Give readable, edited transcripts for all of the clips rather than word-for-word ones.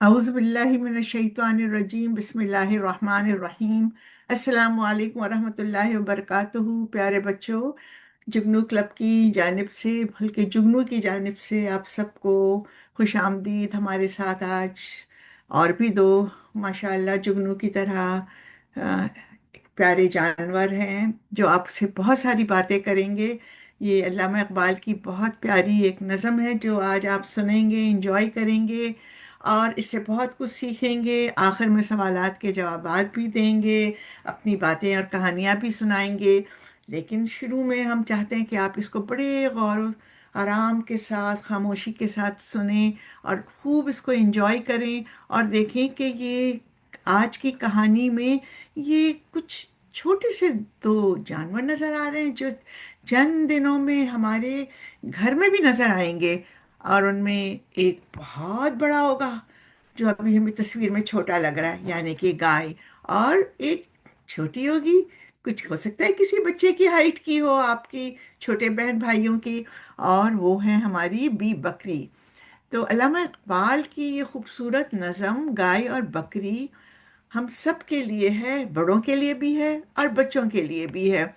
अऊज़ु बिल्लाहि मिनश्शैतानिर्रजीम बिस्मिल्लाहिर्रहमानिर्रहीम। अस्सलामु अलैकुम वरहमतुल्लाहि वबरकातुहू। प्यारे बच्चों, जुगनू क्लब की जानिब से, बल्कि जुगनू की जानिब से आप सबको खुश आमदीद। हमारे साथ आज और भी दो माशाअल्लाह जुगनू की तरह अ, प्यारे जानवर हैं जो आपसे बहुत सारी बातें करेंगे। ये अल्लामा इकबाल की बहुत प्यारी एक नज़म है जो आज आप सुनेंगे, इंजॉय करेंगे और इससे बहुत कुछ सीखेंगे। आखिर में सवालात के जवाबात भी देंगे, अपनी बातें और कहानियाँ भी सुनाएंगे। लेकिन शुरू में हम चाहते हैं कि आप इसको बड़े गौर आराम के साथ, खामोशी के साथ सुनें और खूब इसको एंजॉय करें और देखें कि ये आज की कहानी में ये कुछ छोटे से दो जानवर नज़र आ रहे हैं जो चंद दिनों में हमारे घर में भी नज़र आएंगे। और उनमें एक बहुत बड़ा होगा जो अभी हमें तस्वीर में छोटा लग रहा है, यानी कि गाय। और एक छोटी होगी, कुछ हो सकता है किसी बच्चे की हाइट की हो, आपकी छोटे बहन भाइयों की। और वो है हमारी बी बकरी। तो अल्लामा इकबाल की ये खूबसूरत नज़म गाय और बकरी हम सब के लिए है, बड़ों के लिए भी है और बच्चों के लिए भी है।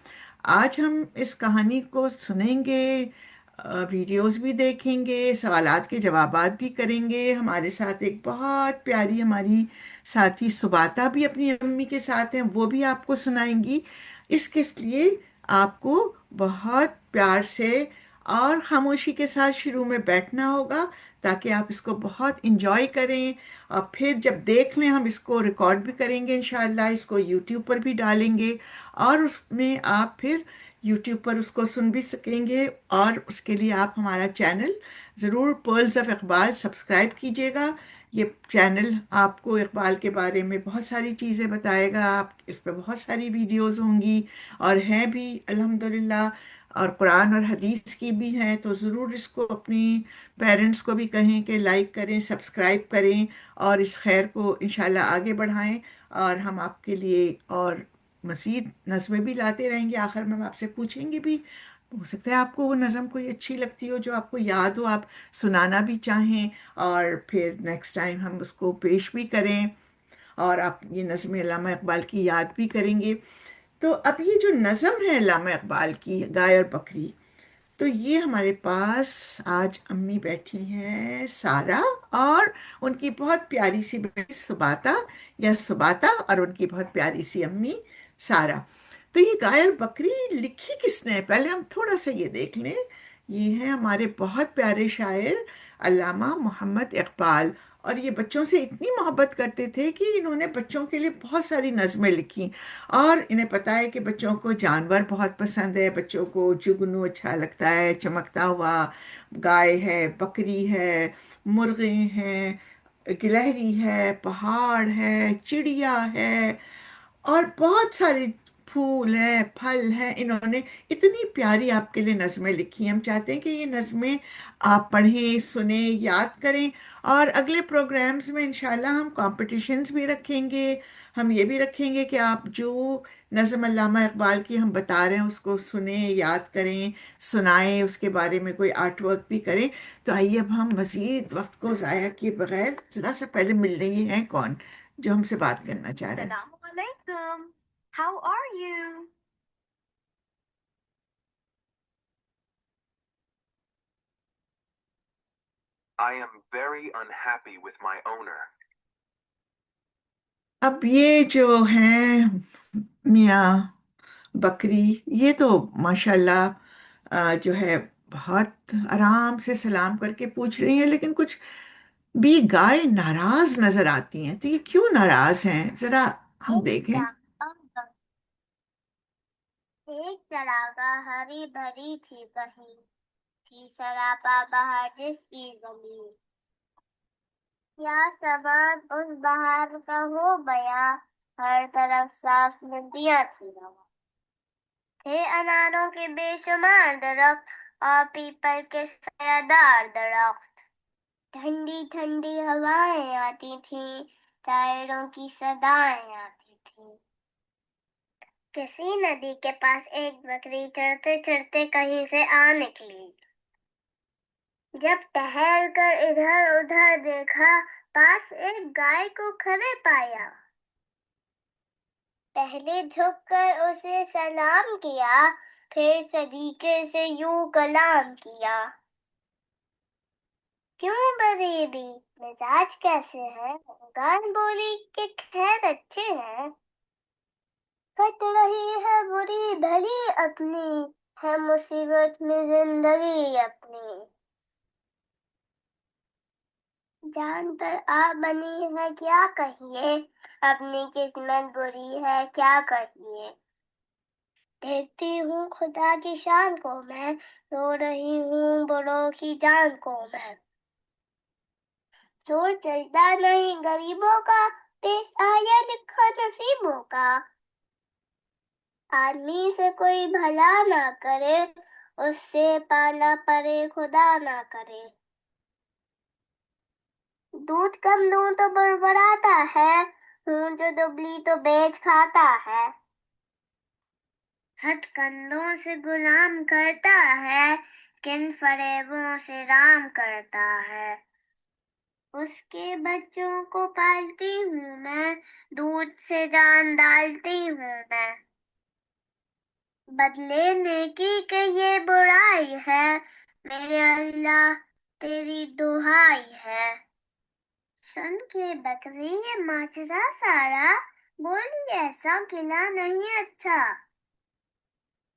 आज हम इस कहानी को सुनेंगे, वीडियोस भी देखेंगे, सवालात के जवाबात भी करेंगे। हमारे साथ एक बहुत प्यारी हमारी साथी सुबाता भी अपनी अम्मी के साथ हैं, वो भी आपको सुनाएंगी। इसके लिए आपको बहुत प्यार से और खामोशी के साथ शुरू में बैठना होगा ताकि आप इसको बहुत इंजॉय करें। और फिर जब देख लें, हम इसको रिकॉर्ड भी करेंगे इंशाल्लाह, इसको यूट्यूब पर भी डालेंगे और उसमें आप फिर यूट्यूब पर उसको सुन भी सकेंगे। और उसके लिए आप हमारा चैनल ज़रूर पर्ल्स ऑफ इकबाल सब्सक्राइब कीजिएगा। ये चैनल आपको इकबाल के बारे में बहुत सारी चीज़ें बताएगा, आप इस पर बहुत सारी वीडियोस होंगी और हैं भी अल्हम्दुलिल्लाह। और कुरान और हदीस की भी हैं, तो ज़रूर इसको अपनी पेरेंट्स को भी कहें कि लाइक करें, सब्सक्राइब करें और इस खैर को इंशाल्लाह आगे बढ़ाएं। और हम आपके लिए और मज़ीद नज़में भी लाते रहेंगे। आखिर में हम आपसे पूछेंगे भी, हो सकता है आपको वो नज़म कोई अच्छी लगती हो जो आपको याद हो, आप सुनाना भी चाहें और फिर नेक्स्ट टाइम हम उसको पेश भी करें और आप ये नज़म अल्लामा इकबाल की याद भी करेंगे। तो अब ये जो नज़म है अल्लामा इकबाल की गाय और बकरी, तो ये हमारे पास आज अम्मी बैठी हैं सारा और उनकी बहुत प्यारी सी बेटी सुबाता, या सुबाता और उनकी बहुत प्यारी सी अम्मी सारा। तो ये गाय और बकरी लिखी किसने है, पहले हम थोड़ा सा ये देख लें। ये है हमारे बहुत प्यारे शायर अल्लामा मोहम्मद इकबाल। और ये बच्चों से इतनी मोहब्बत करते थे कि इन्होंने बच्चों के लिए बहुत सारी नज़में लिखी। और इन्हें पता है कि बच्चों को जानवर बहुत पसंद है, बच्चों को जुगनू अच्छा लगता है, चमकता हुआ गाय है, बकरी है, मुर्गे हैं, गिलहरी है, पहाड़ है, चिड़िया है और बहुत सारे फूल हैं, फल हैं। इन्होंने इतनी प्यारी आपके लिए नज़में लिखी हैं। हम चाहते हैं कि ये नज़में आप पढ़ें, सुने, याद करें। और अगले प्रोग्राम्स में इंशाल्लाह हम कॉम्पिटिशन्स भी रखेंगे। हम ये भी रखेंगे कि आप जो नज़म अल्लामा इकबाल की हम बता रहे हैं उसको सुने, याद करें, सुनाएं, उसके बारे में कोई आर्ट वर्क भी करें। तो आइए अब हम मज़ीद वक्त को ज़ाया किए बगैर ज़रा सा पहले मिल रही हैं कौन जो हमसे बात करना चाह रहे हैं। Assalamualaikum. How are you? I am very unhappy with my owner. अब ये जो हैं मियाँ बकरी, ये तो माशाल्लाह जो है बहुत आराम से सलाम करके पूछ रही हैं, लेकिन कुछ भी गाय नाराज नजर आती हैं। तो ये क्यों नाराज हैं, जरा हम देखें। एक जगह हरी भरी थी कहीं थी सरापा बहार जिसकी जमीन या सबब उस बहार का हो गया हर तरफ साफ नदियां थी रवा थे अनारों के बेशुमार दरख्त और पीपल के सायादार दरख्त ठंडी ठंडी हवाएं आती थी टायरों की सदाएं आती थी किसी नदी के पास एक बकरी चढ़ते चढ़ते कहीं से आ निकली जब टहल कर इधर उधर देखा पास एक गाय को खड़े पाया। पहले झुककर उसे सलाम किया, फिर सलीके से यूं कलाम किया। क्यों बरेबी, मिजाज कैसे है? गाय बोली कि खैर अच्छे हैं। कट रही है बुरी भली अपनी, है मुसीबत में जिंदगी अपनी। जान पर आ बनी है क्या कहिए, अपनी किस्मत बुरी है क्या कहिए। देखती हूँ खुदा की शान को मैं, रो रही हूँ बुरों की जान को मैं। जोर चलता नहीं गरीबों का, पेश आया लिखा नसीबों का। आदमी से कोई भला ना करे, उससे पाला पड़े खुदा ना करे। दूध कम दूं तो बड़बड़ाता है, हूँ जो दुबली तो बेच खाता है। हथ कंधों से गुलाम करता है, किन फरेबों से राम करता है। उसके बच्चों को पालती हूँ मैं, दूध से जान डालती हूँ मैं। बदले नेकी के ये बुराई है, मेरे अल्लाह तेरी दुहाई है। सुन के बकरी ये माजरा सारा, बोली ऐसा गिला नहीं अच्छा।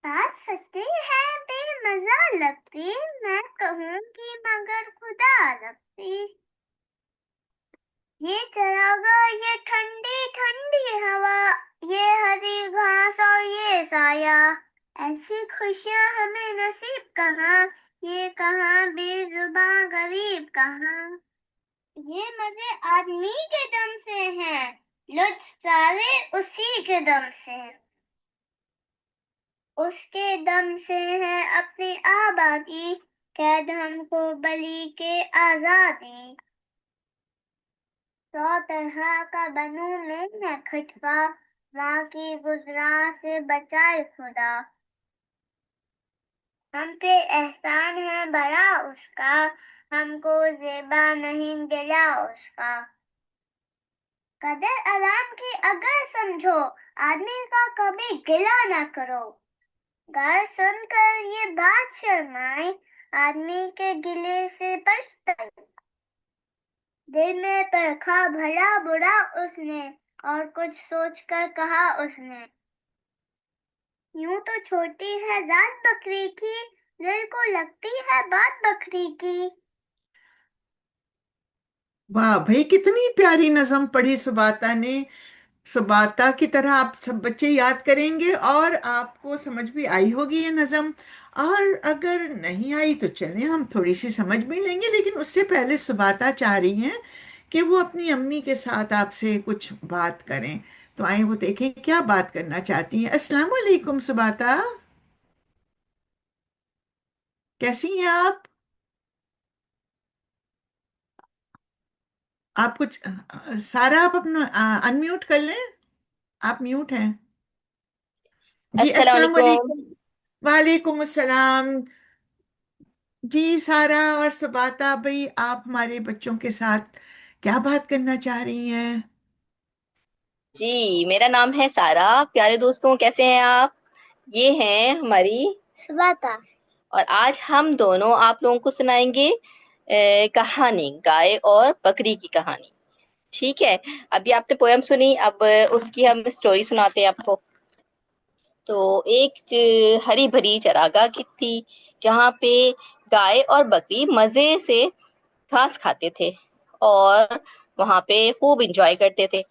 बात सच्ची है बेमजा लगती, मैं कहूँगी मगर खुदा लगती। ये चरागा ये ठंडी ठंडी हवा, ये हरी घास और ये साया। ऐसी खुशियाँ हमें नसीब कहाँ, ये कहाँ बेजुबां गरीब कहाँ। ये मजे आदमी के दम से हैं, लुत्फ सारे उसी के दम से हैं। उसके दम से है अपनी आबादी, कैद हमको बली के आजादी। 100 तरह का बनूं मैं खटका, माँ की गुजरा से बचाए खुदा। हम पे एहसान है बड़ा उसका, हमको ज़ेबा नहीं गिला उसका। कदर आराम की अगर समझो, आदमी का कभी गिला ना करो। गाय सुनकर ये बात शर्माई, आदमी के गिले से पछताई। दिल में परखा भला बुरा उसने, और कुछ सोचकर कहा उसने। यूं तो छोटी है जात बकरी की, दिल को लगती है बात बकरी की। वाह भाई, कितनी प्यारी नज़म पढ़ी सुबाता ने। सुबाता की तरह आप सब बच्चे याद करेंगे और आपको समझ भी आई होगी ये नज़म। और अगर नहीं आई तो चलें, हम थोड़ी सी समझ भी लेंगे, लेकिन उससे पहले सुबाता चाह रही हैं कि वो अपनी अम्मी के साथ आपसे कुछ बात करें। तो आए वो देखें क्या बात करना चाहती हैं। अस्सलाम वालेकुम सुबाता, कैसी हैं आप? आप कुछ सारा आप अपना अनम्यूट कर लें, आप म्यूट हैं। जी अस्सलाम अस्सलाम वालेकुम। वालेकुम। वालेकुम अस्सलाम। जी सारा और सुबाता भाई, आप हमारे बच्चों के साथ क्या बात करना चाह रही हैं? जी मेरा नाम है सारा। प्यारे दोस्तों, कैसे हैं आप? ये हैं हमारी सुबाता। और आज हम दोनों आप लोगों को सुनाएंगे कहानी, गाय और बकरी की कहानी। ठीक है, अभी आपने पोयम सुनी, अब उसकी हम स्टोरी सुनाते हैं आपको। तो एक हरी भरी चरागाह की थी, जहाँ पे गाय और बकरी मजे से घास खाते थे और वहां पे खूब इंजॉय करते थे।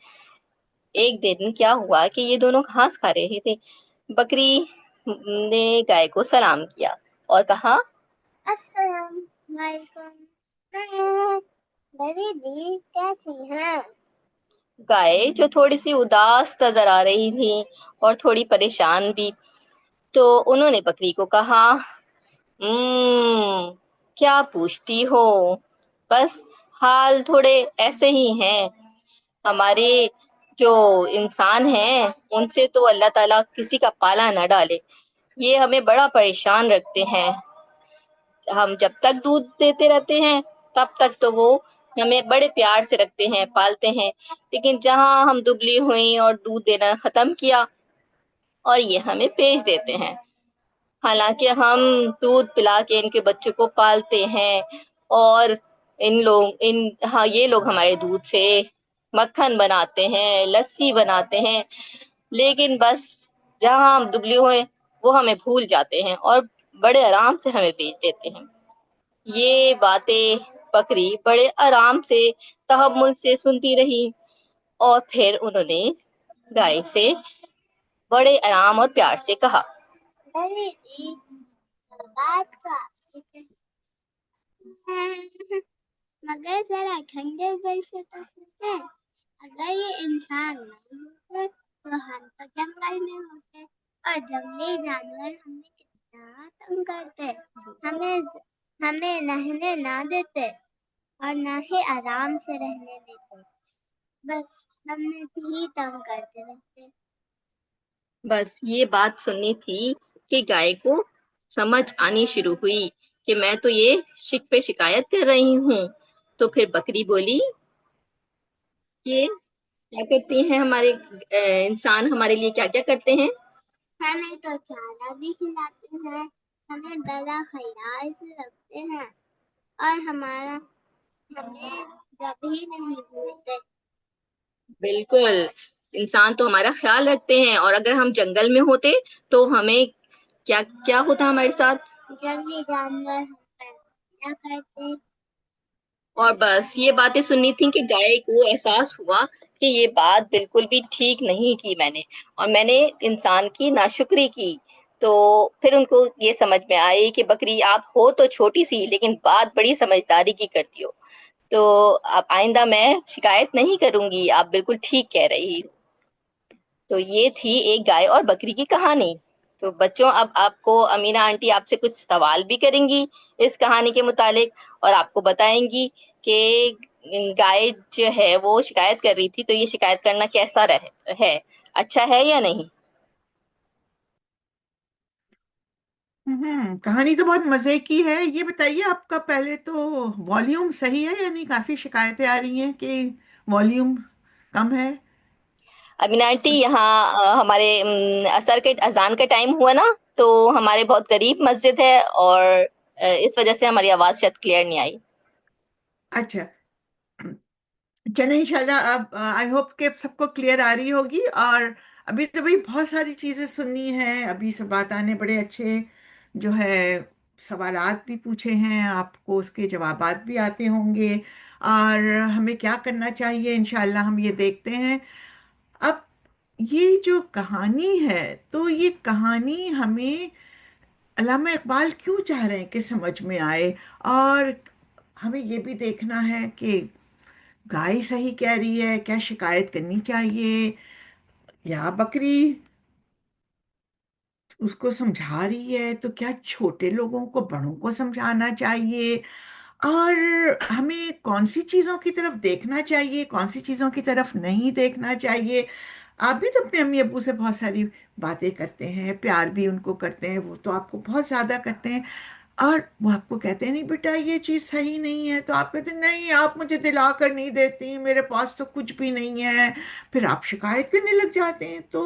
एक दिन क्या हुआ कि ये दोनों घास खा रहे थे। बकरी ने गाय को सलाम किया और कहा, अस्सलाम वालेकुम, गरीबी कैसी है? गाय जो थोड़ी सी उदास नजर आ रही थी और थोड़ी परेशान भी, तो उन्होंने बकरी को कहा, क्या पूछती हो, बस हाल थोड़े ऐसे ही हैं। हमारे जो इंसान हैं उनसे तो अल्लाह ताला किसी का पाला ना डाले, ये हमें बड़ा परेशान रखते हैं। हम जब तक दूध देते रहते हैं तब तक तो वो ہمیں بڑے پیار سے رکھتے ہیں، پالتے ہیں، لیکن جہاں ہم دبلی ہوئیں اور دودھ دینا ختم کیا اور یہ ہمیں بیچ دیتے ہیں، حالانکہ ہم دودھ پلا کے ان کے بچوں کو پالتے ہیں، اور ہاں یہ لوگ ہمارے دودھ سے مکھن بناتے ہیں، لسی بناتے ہیں، لیکن بس جہاں ہم دبلی ہوئے وہ ہمیں بھول جاتے ہیں اور بڑے آرام سے ہمیں بیچ دیتے ہیں۔ یہ باتیں بکری بڑے آرام سے تحمل سے سنتی رہی، اور پھر انہوں نے گائے سے بڑے آرام اور پیار سے کہا، بات کا مگر ذرا ٹھنڈے دل سے تو سنتے، اگر یہ انسان نہیں ہوتے تو ہم تو جنگل میں ہوتے، اور جنگلی جانور ہمیں کتنا تنگ کرتے، ہمیں نہنے نہ دیتے اور نہ ہی آرام سے رہنے دیتے، بس ہمیں ہی تنگ کرتے رہتے۔ بس یہ بات سننی تھی کہ گائے کو سمجھ آنی شروع ہوئی کہ میں تو یہ شکوے شکایت کر رہی ہوں۔ تو پھر بکری بولی کہ کیا کرتے ہیں ہمارے انسان ہمارے لیے کیا کیا کرتے ہیں؟ ہمیں تو چارہ بھی کھلاتے ہیں، ہمیں بڑا خیال سے رکھتے ہیں، اور ہمیں کبھی نہیں بھولتے۔ بالکل، انسان تو ہمارا خیال رکھتے ہیں، اور اگر ہم جنگل میں ہوتے تو ہمیں کیا کیا ہوتا ہمارے ساتھ؟ جنگلی جانور ہم پر حملہ کرتے۔ اور بس یہ باتیں سننی تھیں کہ گائے کو احساس ہوا کہ یہ بات بالکل بھی ٹھیک نہیں کی میں نے، اور میں نے انسان کی ناشکری کی۔ تو پھر ان کو یہ سمجھ میں آئی کہ بکری آپ ہو تو چھوٹی سی، لیکن بات بڑی سمجھداری کی کرتی ہو، تو اب آئندہ میں شکایت نہیں کروں گی، آپ بالکل ٹھیک کہہ رہی۔ تو یہ تھی ایک گائے اور بکری کی کہانی۔ تو بچوں، اب آپ کو امینہ آنٹی آپ سے کچھ سوال بھی کریں گی اس کہانی کے متعلق، اور آپ کو بتائیں گی کہ گائے جو ہے وہ شکایت کر رہی تھی، تو یہ شکایت کرنا کیسا ہے، اچھا ہے یا نہیں؟ کہانی تو بہت مزے کی ہے۔ یہ بتائیے آپ کا پہلے تو والیوم صحیح ہے، یعنی کافی شکایتیں آ رہی ہیں کہ والیوم کم ہے؟ امینہ آنٹی، یہاں ہمارے اثر کے اذان کا ٹائم ہوا نا، تو ہمارے بہت قریب مسجد ہے، اور اس وجہ سے ہماری آواز شاید کلیئر نہیں آئی۔ اچھا، چلیں انشاءاللہ اب آئی ہوپ کہ سب کو کلیئر آ رہی ہوگی۔ اور ابھی تو بھائی بہت ساری چیزیں سننی ہیں، ابھی سے بات آنے بڑے اچھے جو ہے سوالات بھی پوچھے ہیں آپ کو، اس کے جوابات بھی آتے ہوں گے، اور ہمیں کیا کرنا چاہیے انشاءاللہ ہم یہ دیکھتے ہیں۔ اب یہ جو کہانی ہے تو یہ کہانی ہمیں علامہ اقبال کیوں چاہ رہے ہیں کہ سمجھ میں آئے، اور ہمیں یہ بھی دیکھنا ہے کہ گائے صحیح کہہ رہی ہے، کیا شکایت کرنی چاہیے، یا بکری اس کو سمجھا رہی ہے تو کیا چھوٹے لوگوں کو بڑوں کو سمجھانا چاہیے، اور ہمیں کون سی چیزوں کی طرف دیکھنا چاہیے، کون سی چیزوں کی طرف نہیں دیکھنا چاہیے۔ آپ بھی تو اپنے امی ابو سے بہت ساری باتیں کرتے ہیں، پیار بھی ان کو کرتے ہیں، وہ تو آپ کو بہت زیادہ کرتے ہیں، اور وہ آپ کو کہتے ہیں نہیں بیٹا یہ چیز صحیح نہیں ہے، تو آپ کہتے ہیں نہیں آپ مجھے دلا کر نہیں دیتی، میرے پاس تو کچھ بھی نہیں ہے، پھر آپ شکایت کرنے لگ جاتے ہیں۔ تو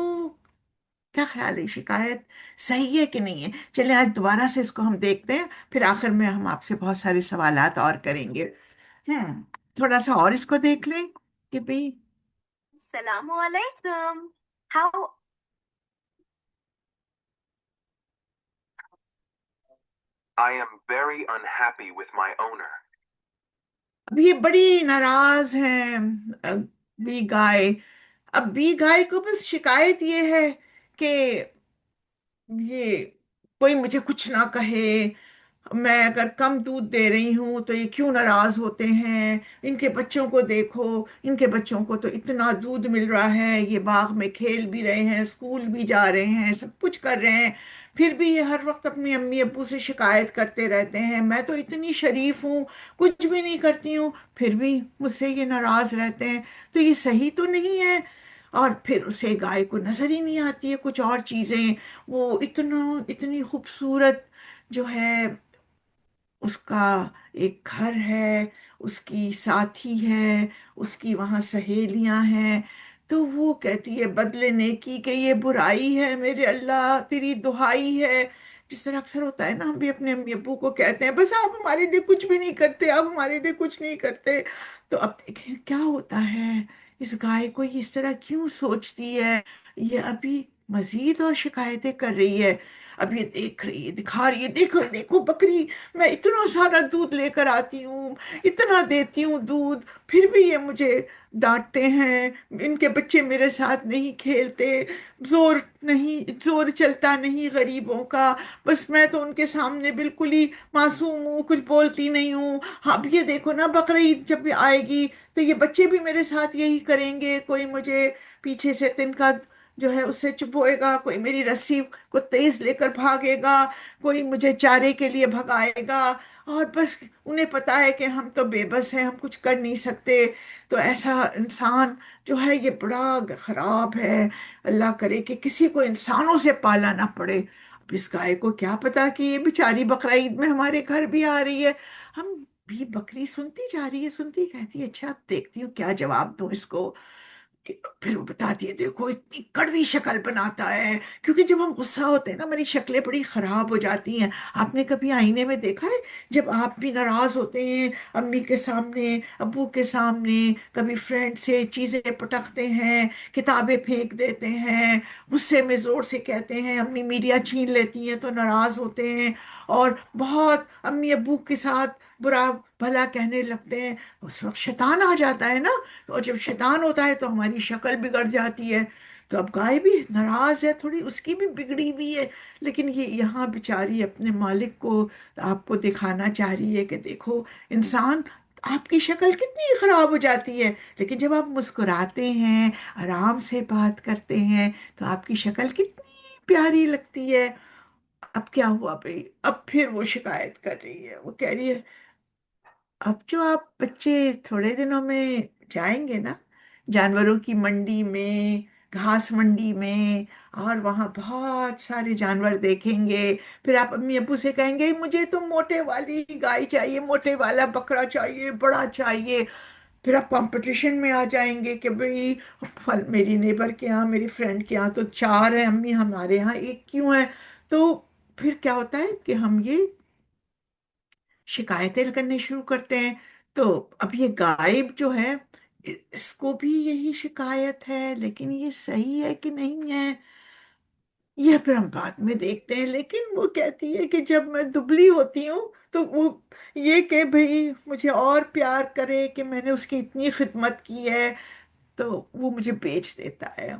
کیا خیال ہے، شکایت صحیح ہے کہ نہیں ہے؟ چلیں آج دوبارہ سے اس کو ہم دیکھتے ہیں، پھر آخر میں ہم آپ سے بہت سارے سوالات اور کریں گے۔ تھوڑا سا اور اس کو دیکھ لیں کہ بھئی السلام علیکم، how I am very unhappy with my owner. اب یہ بڑی ناراض ہیں بی گائے۔ اب بی گائے کو بس شکایت یہ ہے کہ یہ کوئی مجھے کچھ نہ کہے، میں اگر کم دودھ دے رہی ہوں تو یہ کیوں ناراض ہوتے ہیں، ان کے بچوں کو دیکھو، ان کے بچوں کو تو اتنا دودھ مل رہا ہے، یہ باغ میں کھیل بھی رہے ہیں، اسکول بھی جا رہے ہیں، سب کچھ کر رہے ہیں، پھر بھی یہ ہر وقت اپنی امی ابو سے شکایت کرتے رہتے ہیں، میں تو اتنی شریف ہوں، کچھ بھی نہیں کرتی ہوں، پھر بھی مجھ سے یہ ناراض رہتے ہیں، تو یہ صحیح تو نہیں ہے۔ اور پھر اسے گائے کو نظر ہی نہیں آتی ہے کچھ اور چیزیں، وہ اتنی خوبصورت جو ہے اس کا ایک گھر ہے، اس کی ساتھی ہے، اس کی وہاں سہیلیاں ہیں، تو وہ کہتی ہے بدلے نیکی کہ یہ برائی ہے، میرے اللہ تیری دہائی ہے. جس طرح اکثر ہوتا ہے نا، ہم بھی اپنے امی ابو کو کہتے ہیں بس آپ ہمارے لیے کچھ بھی نہیں کرتے، آپ ہمارے لیے کچھ نہیں کرتے. تو اب دیکھیں کیا ہوتا ہے، اس گائے کو یہ اس طرح کیوں سوچتی ہے. یہ ابھی مزید اور شکایتیں کر رہی ہے. اب یہ دیکھ رہی ہے، دکھا رہی ہے، دیکھو دیکھو بکری، میں اتنا سارا دودھ لے کر آتی ہوں، اتنا دیتی ہوں دودھ، پھر بھی یہ مجھے ڈانٹتے ہیں، ان کے بچے میرے ساتھ نہیں کھیلتے، زور نہیں، زور چلتا نہیں غریبوں کا، بس میں تو ان کے سامنے بالکل ہی معصوم ہوں، کچھ بولتی نہیں ہوں. اب یہ دیکھو نا بقرعید جب آئے گی تو یہ بچے بھی میرے ساتھ یہی کریں گے، کوئی مجھے پیچھے سے تنکا جو ہے اس سے چپوئے گا، کوئی میری رسی کو تیز لے کر بھاگے گا، کوئی مجھے چارے کے لیے بھگائے گا، اور بس انہیں پتا ہے کہ ہم تو بے بس ہیں، ہم کچھ کر نہیں سکتے. تو ایسا انسان جو ہے یہ بڑا خراب ہے. اللہ کرے کہ کسی کو انسانوں سے پالا نہ پڑے. اب اس گائے کو کیا پتا کہ یہ بیچاری بقرعید میں ہمارے گھر بھی آ رہی ہے. ہم بھی بکری سنتی جا رہی ہے، سنتی کہتی ہے اچھا اب دیکھتی ہوں کیا جواب دوں اس کو. پھر وہ بتاتی ہے دیکھو اتنی کڑوی شکل بناتا ہے، کیونکہ جب ہم غصہ ہوتے ہیں نا ہماری شکلیں بڑی خراب ہو جاتی ہیں. آپ نے کبھی آئینے میں دیکھا ہے جب آپ بھی ناراض ہوتے ہیں، امی کے سامنے، ابو کے سامنے، کبھی فرینڈ سے چیزیں پٹکتے ہیں، کتابیں پھینک دیتے ہیں، غصے میں زور سے کہتے ہیں، امی میڈیا چھین لیتی ہیں تو ناراض ہوتے ہیں، اور بہت امی ابو کے ساتھ برا بھلا کہنے لگتے ہیں. اس وقت شیطان آ جاتا ہے نا، اور جب شیطان ہوتا ہے تو ہماری شکل بگڑ جاتی ہے. تو اب گائے بھی ناراض ہے تھوڑی، اس کی بھی بگڑی ہوئی ہے، لیکن یہ یہاں بیچاری اپنے مالک کو، آپ کو دکھانا چاہ رہی ہے کہ دیکھو انسان، آپ کی شکل کتنی خراب ہو جاتی ہے، لیکن جب آپ مسکراتے ہیں، آرام سے بات کرتے ہیں، تو آپ کی شکل کتنی پیاری لگتی ہے. اب کیا ہوا بھئی، اب پھر وہ شکایت کر رہی ہے، وہ کہہ رہی ہے اب جو آپ بچے تھوڑے دنوں میں جائیں گے نا جانوروں کی منڈی میں، گھاس منڈی میں، اور وہاں بہت سارے جانور دیکھیں گے، پھر آپ امی ابو سے کہیں گے مجھے تو موٹے والی گائے چاہیے، موٹے والا بکرا چاہیے، بڑا چاہیے. پھر آپ کمپٹیشن میں آ جائیں گے کہ بھئی میری نیبر کے ہاں، میری فرینڈ کے ہاں تو 4 ہیں امی، ہمارے ہاں 1 کیوں ہے. تو پھر کیا ہوتا ہے کہ ہم یہ شکایتیں کرنے شروع کرتے ہیں. تو اب یہ غائب جو ہے، اس کو بھی یہی شکایت ہے، لیکن یہ صحیح ہے کہ نہیں ہے یہ پھر ہم بعد میں دیکھتے ہیں. لیکن وہ کہتی ہے کہ جب میں دبلی ہوتی ہوں تو وہ یہ کہ بھئی مجھے اور پیار کرے کہ میں نے اس کی اتنی خدمت کی ہے، تو وہ مجھے بیچ دیتا ہے.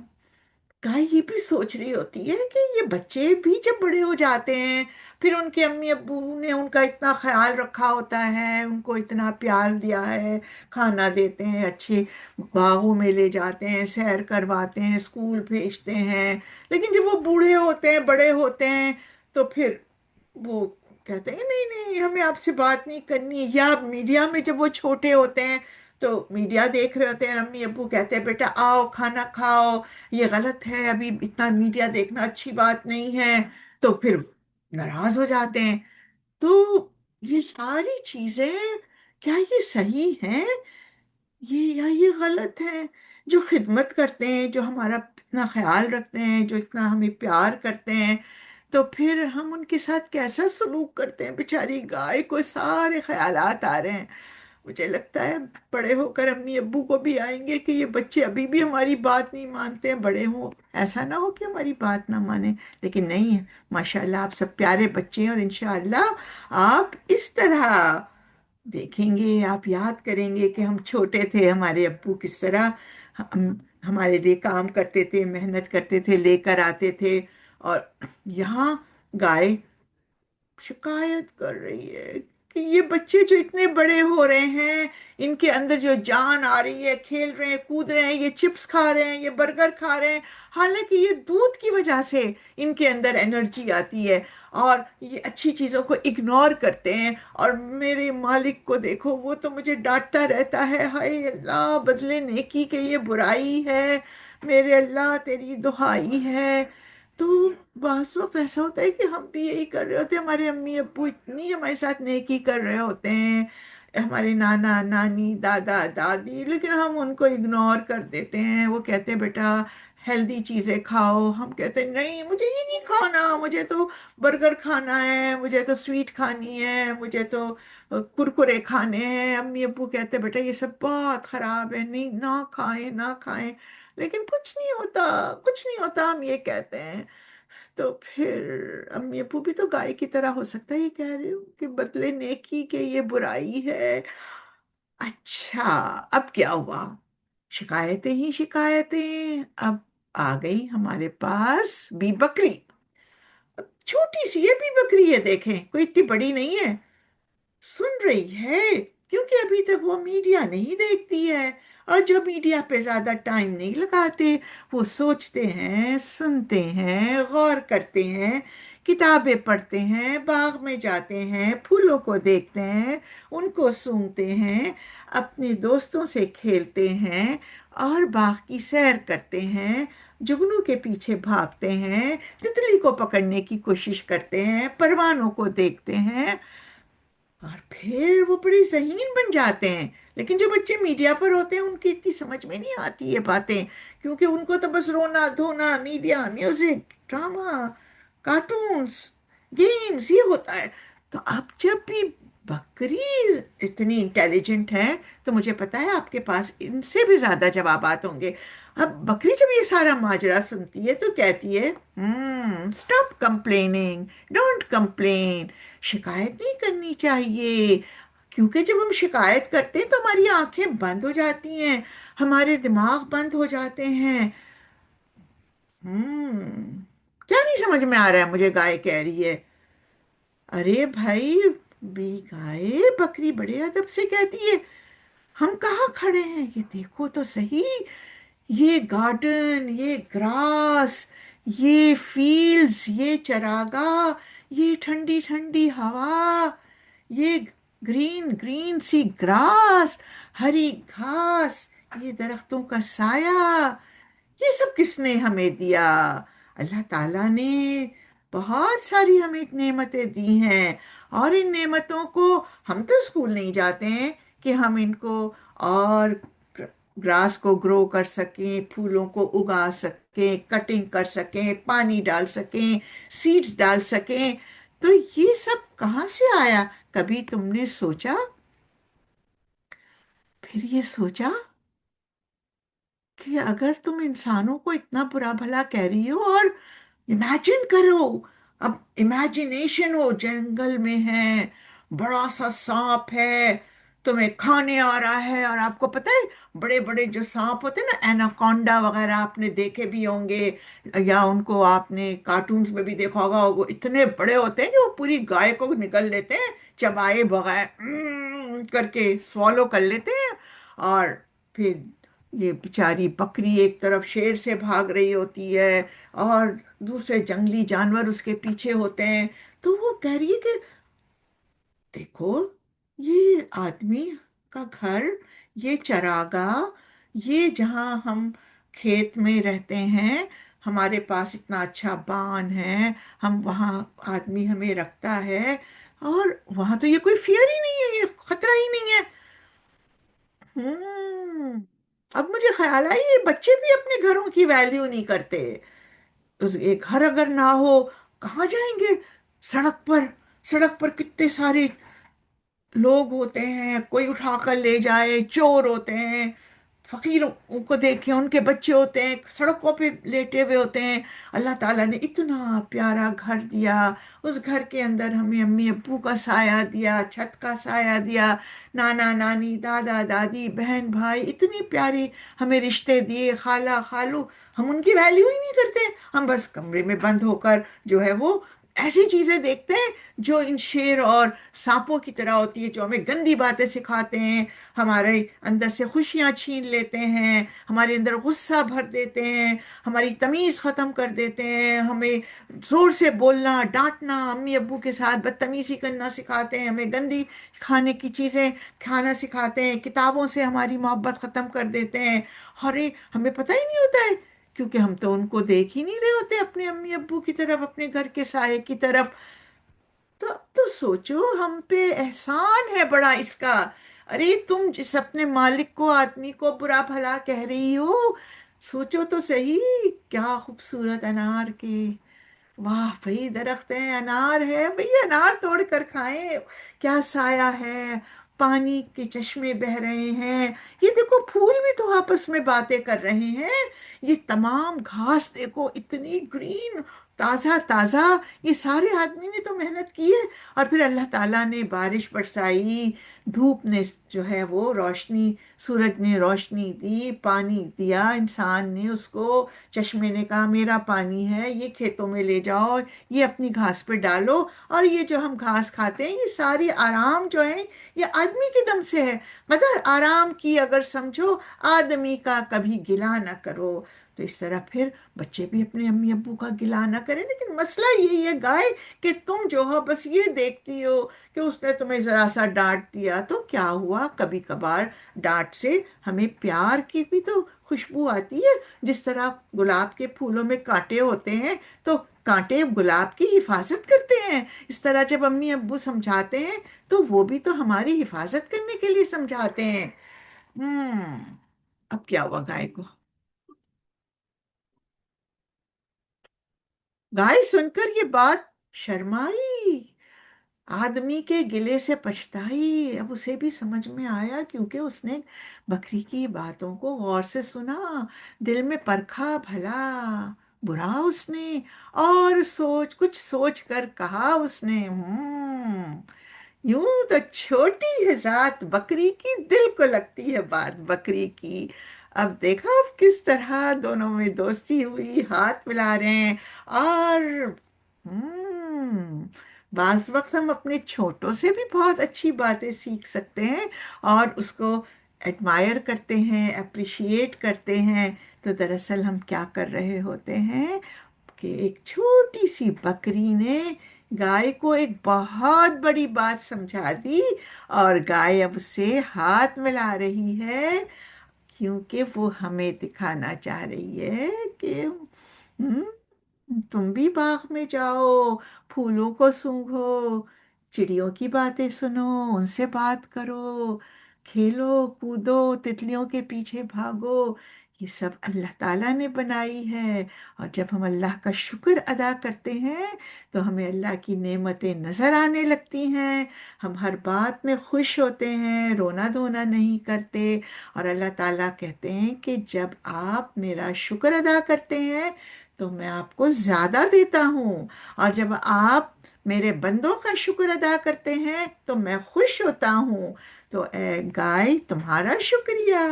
گائے یہ بھی سوچ رہی ہوتی ہے کہ یہ بچے بھی جب بڑے ہو جاتے ہیں، پھر ان کے امی ابو نے ان کا اتنا خیال رکھا ہوتا ہے، ان کو اتنا پیار دیا ہے، کھانا دیتے ہیں، اچھے باغوں میں لے جاتے ہیں، سیر کرواتے ہیں، اسکول بھیجتے ہیں، لیکن جب وہ بوڑھے ہوتے ہیں، بڑے ہوتے ہیں، تو پھر وہ کہتے ہیں نہیں نہیں ہمیں آپ سے بات نہیں کرنی. یا میڈیا میں جب وہ چھوٹے ہوتے ہیں تو میڈیا دیکھ رہے ہوتے ہیں، امی ابو کہتے ہیں بیٹا آؤ کھانا کھاؤ، یہ غلط ہے، ابھی اتنا میڈیا دیکھنا اچھی بات نہیں ہے، تو پھر ناراض ہو جاتے ہیں. تو یہ ساری چیزیں کیا یہ صحیح ہیں، یا یہ غلط ہے؟ جو خدمت کرتے ہیں، جو ہمارا اتنا خیال رکھتے ہیں، جو اتنا ہمیں پیار کرتے ہیں، تو پھر ہم ان کے ساتھ کیسا سلوک کرتے ہیں. بیچاری گائے کو سارے خیالات آ رہے ہیں. مجھے لگتا ہے بڑے ہو کر امی ابو کو بھی آئیں گے کہ یہ بچے ابھی بھی ہماری بات نہیں مانتے ہیں، بڑے ہوں ایسا نہ ہو کہ ہماری بات نہ مانیں. لیکن نہیں ہے، ماشاءاللہ آپ سب پیارے بچے ہیں، اور انشاءاللہ آپ اس طرح دیکھیں گے، آپ یاد کریں گے کہ ہم چھوٹے تھے، ہمارے ابو کس طرح ہمارے لیے کام کرتے تھے، محنت کرتے تھے، لے کر آتے تھے. اور یہاں گائے شکایت کر رہی ہے کہ یہ بچے جو اتنے بڑے ہو رہے ہیں، ان کے اندر جو جان آ رہی ہے، کھیل رہے ہیں، کود رہے ہیں، یہ چپس کھا رہے ہیں، یہ برگر کھا رہے ہیں، حالانکہ یہ دودھ کی وجہ سے ان کے اندر انرجی آتی ہے، اور یہ اچھی چیزوں کو اگنور کرتے ہیں. اور میرے مالک کو دیکھو، وہ تو مجھے ڈانٹتا رہتا ہے، ہائے اللہ بدلے نیکی کہ یہ برائی ہے، میرے اللہ تیری دہائی ہے. تو بعض وقت ایسا ہوتا ہے کہ ہم بھی یہی کر رہے ہوتے ہیں، ہمارے امی ابو اتنی ہمارے ساتھ نیکی کر رہے ہوتے ہیں، हमारे नाना नानी दादा दादी, लेकिन हम उनको इग्नोर कर देते हैं। वो कहते हैं बेटा हेल्दी चीजें खाओ, हम कहते हैं नहीं मुझे ये नहीं खाना, मुझे तो बर्गर खाना है, मुझे तो स्वीट खानी है, मुझे तो कुरकुरे खाने हैं। अम्मी अब्बू कहते हैं बेटा ये सब बहुत खराब है, नहीं ना खाएं ना खाएं, लेकिन कुछ नहीं होता, कुछ नहीं होता, हम ये कहते हैं। तो फिर अम्मी अप्पू भी तो गाय की तरह हो सकता है, ये कह रही हूँ कि बदले नेकी के ये बुराई है। अच्छा, अब क्या हुआ? शिकायतें ही शिकायतें। अब आ गई हमारे पास भी बकरी। अब छोटी सी है भी बकरी है, देखें कोई इतनी बड़ी नहीं है, सुन रही है, क्योंकि अभी तक वो मीडिया नहीं देखती है। और जो मीडिया पे ज्यादा टाइम नहीं लगाते, वो सोचते हैं, सुनते हैं, गौर करते हैं, किताबें पढ़ते हैं, बाग में जाते हैं, फूलों को देखते हैं, उनको सूंघते हैं, अपने दोस्तों से खेलते हैं, और बाग की सैर करते हैं, जुगनू के पीछे भागते हैं, तितली को पकड़ने की कोशिश करते हैं, परवानों को देखते हैं, और फिर वो बड़े ज़हीन बन जाते हैं। लेकिन जो बच्चे मीडिया पर होते हैं उनकी इतनी समझ में नहीं आती ये बातें, क्योंकि उनको तो बस रोना धोना, media, music, drama, cartoons, games, ये होता है। तो अब जब भी बकरी इतनी इंटेलिजेंट है, तो मुझे पता है आपके पास इनसे भी ज्यादा जवाबात होंगे। अब बकरी जब ये सारा माजरा सुनती है तो कहती है, स्टॉप कंप्लेनिंग, डोंट कंप्लेन, शिकायत नहीं करनी चाहिए, क्योंकि जब हम शिकायत करते हैं तो हमारी आंखें बंद हो जाती हैं, हमारे दिमाग बंद हो जाते हैं। हम्म क्या नहीं समझ में आ रहा है मुझे, गाय कह रही है। अरे भाई, बी गाय, बकरी बड़े अदब से कहती है, हम कहाँ खड़े हैं, ये देखो तो सही, ये गार्डन, ये ग्रास, ये फील्ड्स, ये चरागाह, ये ठंडी ठंडी हवा, ये ग्रीन ग्रीन सी ग्रास, हरी घास, ये दरख्तों का साया, ये सब किसने हमें दिया? अल्लाह ताला ने बहुत सारी हमें नेमतें दी हैं, और इन नेमतों को हम तो स्कूल नहीं जाते हैं कि हम इनको और ग्रास को ग्रो कर सकें, फूलों को उगा सकें, कटिंग कर सकें, पानी डाल सकें, सीड्स डाल सकें। तो ये सब कहाँ से आया? कभी तुमने सोचा? फिर ये सोचा कि अगर तुम इंसानों को इतना बुरा भला कह रही हो, और इमेजिन करो, अब इमेजिनेशन हो, जंगल में है, बड़ा सा सांप है, तुम्हें खाने आ रहा है, और आपको पता है बड़े बड़े जो सांप होते हैं ना, एनाकोंडा वगैरह, आपने देखे भी होंगे, या उनको आपने कार्टून्स में भी देखा होगा, वो इतने बड़े होते हैं कि वो पूरी गाय को निगल लेते हैं, चबाए बगैर करके स्वॉलो कर लेते हैं। और फिर ये बेचारी बकरी एक तरफ शेर से भाग रही होती है, और दूसरे जंगली जानवर उसके पीछे होते हैं। तो वो कह रही है कि देखो, ये आदमी का घर, ये चरागाह, ये जहाँ हम खेत में रहते हैं, हमारे पास इतना अच्छा बान है, हम वहाँ आदमी हमें रखता है, और वहाँ तो ये कोई फियर ही नहीं है, ये खतरा ही नहीं है। हम्म अब मुझे ख्याल आया, ये बच्चे भी अपने घरों की वैल्यू नहीं करते। एक घर अगर ना हो, कहाँ जाएंगे? सड़क पर, सड़क पर कितने सारे लोग होते हैं, कोई उठाकर ले जाए, चोर होते हैं, फकीरों को देखें, उनके बच्चे होते हैं सड़कों पे लेटे हुए होते हैं। अल्लाह ताला ने इतना प्यारा घर दिया, उस घर के अंदर हमें अम्मी अब्बू का साया दिया, छत का साया दिया, नाना नानी, दादा दादी, बहन भाई, इतनी प्यारी हमें रिश्ते दिए, खाला खालू, हम उनकी वैल्यू ही नहीं करते। हम बस कमरे में बंद होकर जो है वो ऐसी चीजें देखते हैं जो इन शेर और सांपों की तरह होती है, जो हमें गंदी बातें सिखाते हैं, हमारे अंदर से खुशियां छीन लेते हैं, हमारे अंदर गुस्सा भर देते हैं, हमारी तमीज खत्म कर देते हैं, हमें जोर से बोलना, डांटना, अम्मी अब्बू के साथ बदतमीजी करना सिखाते हैं, हमें गंदी खाने की चीजें खाना सिखाते हैं, किताबों से हमारी मोहब्बत खत्म कर देते हैं। अरे हमें पता ही नहीं होता है, क्योंकि हम तो उनको देख ही नहीं रहे होते, अपने अम्मी अब्बू की तरफ, अपने घर के साए की तरफ। तो सोचो, हम पे एहसान है बड़ा इसका, अरे तुम जिस अपने मालिक को, आदमी को बुरा भला कह रही हो, सोचो तो सही, क्या खूबसूरत अनार के, वाह भाई दरख्त है, अनार है भाई, अनार तोड़ कर खाएं, क्या साया है, पानी के चश्मे बह रहे हैं, ये देखो फूल भी तो आपस में बातें कर रहे हैं, ये तमाम घास देखो इतनी ग्रीन, ताजा ताजा, ये सारे आदमी ने तो मेहनत की है, और फिर अल्लाह ताला ने बारिश बरसाई, धूप ने जो है वो रोशनी, सूरज ने रोशनी दी, पानी दिया, इंसान ने उसको, चश्मे ने कहा मेरा पानी है, ये खेतों में ले जाओ, ये अपनी घास पे डालो, और ये जो हम घास खाते हैं ये सारी आराम जो है ये आदमी के दम से है। मतलब आराम की अगर समझो, आदमी का कभी गिला ना करो। तो इस तरह फिर बच्चे भी अपने अम्मी अब्बू का गिला ना करें, लेकिन मसला यही है गाय, कि तुम जो हो बस ये देखती हो कि उसने तुम्हें जरा सा डांट दिया तो क्या हुआ, कभी कभार डांट से हमें प्यार की भी तो खुशबू आती है। जिस तरह गुलाब के फूलों में कांटे होते हैं, तो कांटे गुलाब की हिफाजत करते हैं, इस तरह जब अम्मी अब्बू समझाते हैं तो वो भी तो हमारी हिफाजत करने के लिए समझाते हैं। अब क्या हुआ गाय को, गाय सुनकर ये बात शर्माई, आदमी के गिले से पछताई। अब उसे भी समझ में आया, क्योंकि उसने बकरी की बातों को गौर से सुना, दिल में परखा भला बुरा उसने, और कुछ सोच कर कहा उसने, यूं तो छोटी है जात बकरी की, दिल को लगती है बात बकरी की। अब देखा अब किस तरह दोनों में दोस्ती हुई, हाथ मिला रहे हैं, और बाज वक्त हम अपने छोटों से भी बहुत अच्छी बातें सीख सकते हैं, और उसको एडमायर करते हैं, अप्रिशिएट करते हैं। तो दरअसल हम क्या कर रहे होते हैं कि एक छोटी सी बकरी ने गाय को एक बहुत बड़ी बात समझा दी, और गाय अब से हाथ मिला रही है, क्योंकि वो हमें दिखाना चाह रही है कि तुम भी बाग में जाओ, फूलों को सूंघो, चिड़ियों की बातें सुनो, उनसे बात करो, खेलो कूदो, तितलियों के पीछे भागो, ये सब अल्लाह ताला ने बनाई है। और जब हम अल्लाह का शुक्र अदा करते हैं तो हमें अल्लाह की नेमतें नजर आने लगती हैं, हम हर बात में खुश होते हैं, रोना धोना नहीं करते। और अल्लाह ताला कहते हैं कि जब आप मेरा शुक्र अदा करते हैं तो मैं आपको ज्यादा देता हूँ, और जब आप मेरे बंदों का शुक्र अदा करते हैं तो मैं खुश होता हूँ। तो ए गाय, तुम्हारा शुक्रिया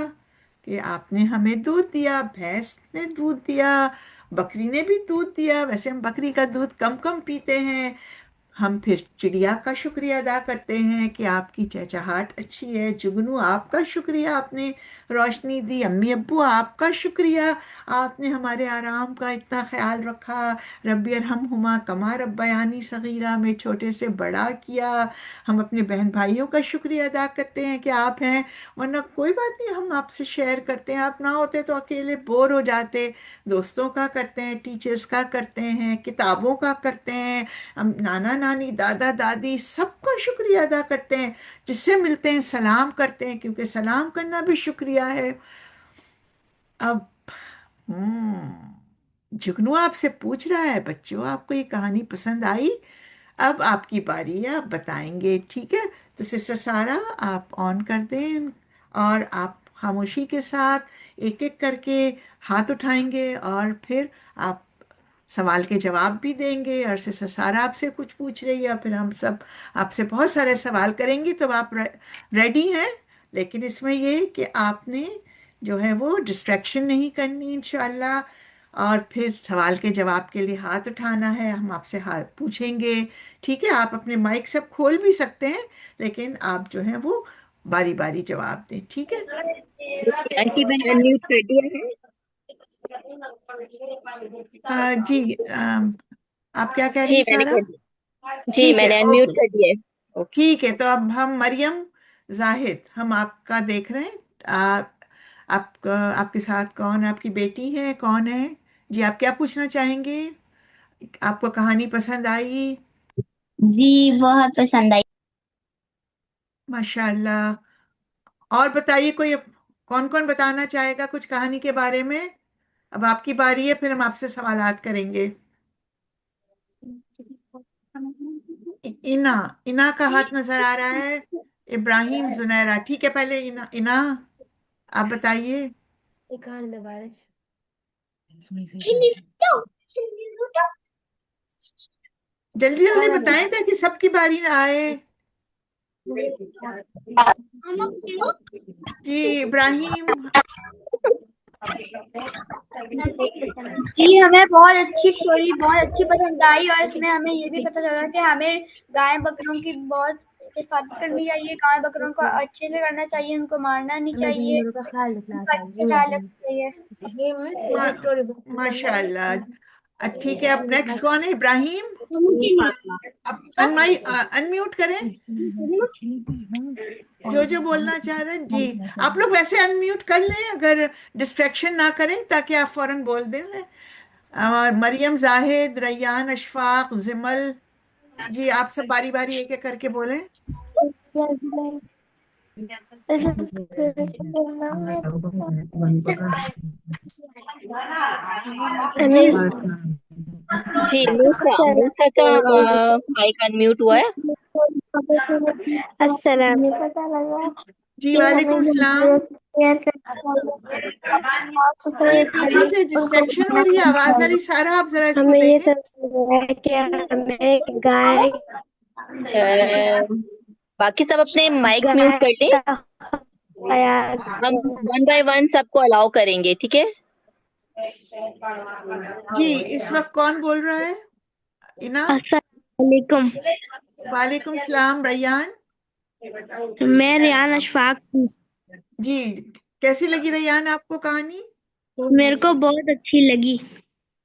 कि आपने हमें दूध दिया, भैंस ने दूध दिया, बकरी ने भी दूध दिया, वैसे हम बकरी का दूध कम कम पीते हैं। हम फिर चिड़िया का शुक्रिया अदा करते हैं कि आपकी चहचहाट अच्छी है, जुगनू आपका शुक्रिया, आपने रोशनी दी, अम्मी अब्बू आपका शुक्रिया, आपने हमारे आराम का इतना ख्याल रखा, रब्बी अरहमहुमा कमा रब्बयानी सगीरा में छोटे से बड़ा किया। हम अपने बहन भाइयों का शुक्रिया अदा करते हैं कि आप हैं, वरना कोई बात नहीं, हम आपसे शेयर करते हैं, आप ना होते तो अकेले बोर हो जाते। दोस्तों का करते हैं, टीचर्स का करते हैं, किताबों का करते हैं, हम नाना नानी दादा दादी सबका शुक्रिया अदा करते हैं, जिससे मिलते हैं सलाम करते हैं, क्योंकि सलाम करना भी शुक्रिया है। अब जुगनू आपसे पूछ रहा है, बच्चों आपको ये कहानी पसंद आई? अब आपकी बारी है, आप बताएंगे, ठीक है? तो सिस्टर सारा आप ऑन कर दें, और आप खामोशी के साथ एक एक करके हाथ उठाएंगे, और फिर आप सवाल के जवाब भी देंगे, और सिस्टर सारा आपसे कुछ पूछ रही है, और फिर हम सब आपसे बहुत सारे सवाल करेंगे। तो आप रेडी हैं? लेकिन इसमें ये कि आपने जो है वो डिस्ट्रैक्शन नहीं करनी इंशाल्लाह, और फिर सवाल के जवाब के लिए हाथ उठाना है, हम आपसे हाथ पूछेंगे, ठीक है? आप अपने माइक सब खोल भी सकते हैं, लेकिन आप जो है वो बारी बारी जवाब दें, ठीक है? आंटी मैंने अनम्यूट कर दिया है। जी, आप क्या कह जी रही मैंने सारा? कर दिया। जी ठीक है, मैंने अनम्यूट ओके, कर दिया है। ओके। ठीक है। तो अब हम मरियम जाहिद, हम आपका देख रहे हैं। आपके साथ कौन, आपकी बेटी है, कौन है? जी, आप क्या पूछना चाहेंगे? आपको कहानी पसंद आई? जी बहुत पसंद आई। माशाल्लाह। اور بتائیے کوئی کون کون بتانا چاہے گا کچھ کہانی کے بارے میں؟ اب آپ کی باری ہے، پھر ہم آپ سے سوالات کریں گے۔ انا، انا کا ہاتھ نظر آ رہا ہے۔ ابراہیم، زنیرہ، ٹھیک ہے، پہلے انا، انا آپ بتائیے۔ جلدی جلدی بتائیں تاکہ سب کی باری نہ آئے۔ جی ابراہیم۔ جی ہمیں بہت اچھی اسٹوری بہت اچھی پسند آئی، اور اس میں ہمیں یہ بھی پتہ چلا کہ ہمیں گائے بکروں کی بہت حفاظت کرنی چاہیے، گائے بکروں کو اچھے سے کرنا چاہیے، ان کو مارنا نہیں چاہیے، ان کا خیال رکھنا چاہیے۔ ماشاء اللہ۔ ٹھیک ہے، اب نیکسٹ کون ہے؟ ابراہیم، اب انمیوٹ کریں جو بولنا چاہ رہے ہیں۔ جی آپ لوگ ویسے انمیوٹ کر لیں، اگر ڈسٹریکشن نہ کریں تاکہ آپ فوراً بول دیں۔ مریم، زاہد، ریان، اشفاق، زمل، جی آپ سب باری باری ایک ایک کر کے بولیں۔ جی جی موسا، موسا کا مائک انمیوٹ ہوا ہے۔ السلام جی وعلیکم السلام۔ یہ پیچھے سے ڈسٹریکشن ہو رہی ہے، آواز آ رہی، سارا آپ ذرا اس کو ہمیں یہ دیکھیں۔ سب کہ ہمیں گائے باقی سب اپنے مائک میوٹ گائے کر لیں، کا خیال ہم ون بائی ون سب کو الاؤ کریں گے، ٹھیک ہے؟ جی اس وقت کون بول رہا ہے؟ انا؟ السلام علیکم، وعلیکم السلام۔ ریان؟ میں ریان اشفاق ہوں۔ جی کیسی لگی ریان آپ کو کہانی؟ میرے کو بہت اچھی لگی،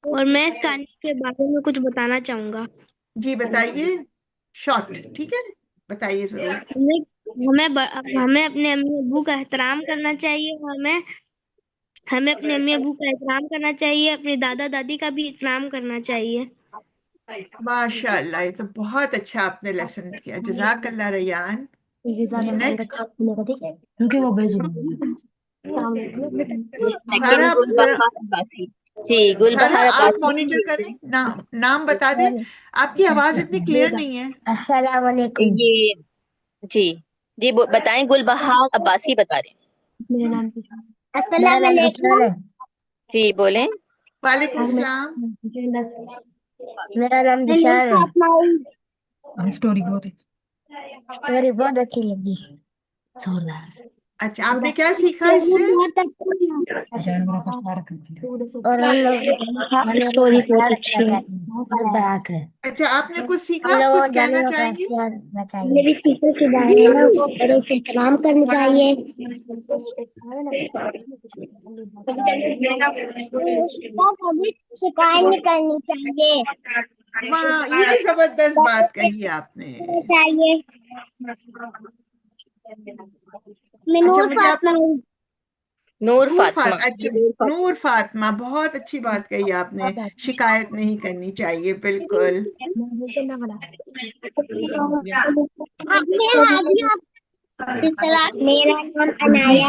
اور میں اس کہانی کے بارے میں کچھ بتانا چاہوں گا۔ جی بتائیے، شارٹ، ٹھیک ہے، بتائیے ضرور۔ ہمیں اپنے امی ابو کا احترام کرنا چاہیے، ہمیں اپنے امی ابو کا احترام کرنا چاہیے، اپنے دادا دادی کا بھی احترام کرنا چاہیے۔ ماشاء اللہ، یہ تو بہت اچھا آپ نے لیسن کیا، جزاک اللہ ریان۔ جی نیکسٹ سارا، آپ گل ذرا، بہار عباسی، جی گل سارا بہار آپ عباسی۔ مانیٹر کریں، نام بتا دیں۔ آپ کی آواز اتنی کلیئر نہیں ہے۔ السلام علیکم، یہ جی جی بتائیں، گل بہار عباسی بتا رہے ہیں۔ میرا نام السلام علیکم، جی بولیں۔ وعلیکم السلام۔ میرا نام دشان ہے۔ اسٹوری بہت اچھی لگی، اچھا آپ نے کیا سیکھا اس سے؟ اور ہم لوگ اسٹوری بہت اچھی ہے، اچھا آپ نے کچھ ہم سیکھا، لوگوں کچھ کو کہنا جانوروں کا چاہیں گے؟ خیال رکھنا چاہیے، میری سیکھوں کے بارے میں بڑے سے احترام کرنا چاہیے، کبھی شکایت نہیں کرنی چاہیے، واہ، یہ زبردست بات کہی آپ نے۔ چاہیے۔ میں اچھا نور مجھے آپ، فاطمہ ہوں۔ نور نور فاطمہ، فاطمہ، جی اچھا نور فاطمہ۔ نور فاطمہ، بہت اچھی بات کہی آپ نے، شکایت نہیں کرنی چاہیے، بالکل۔ میرا نام انایا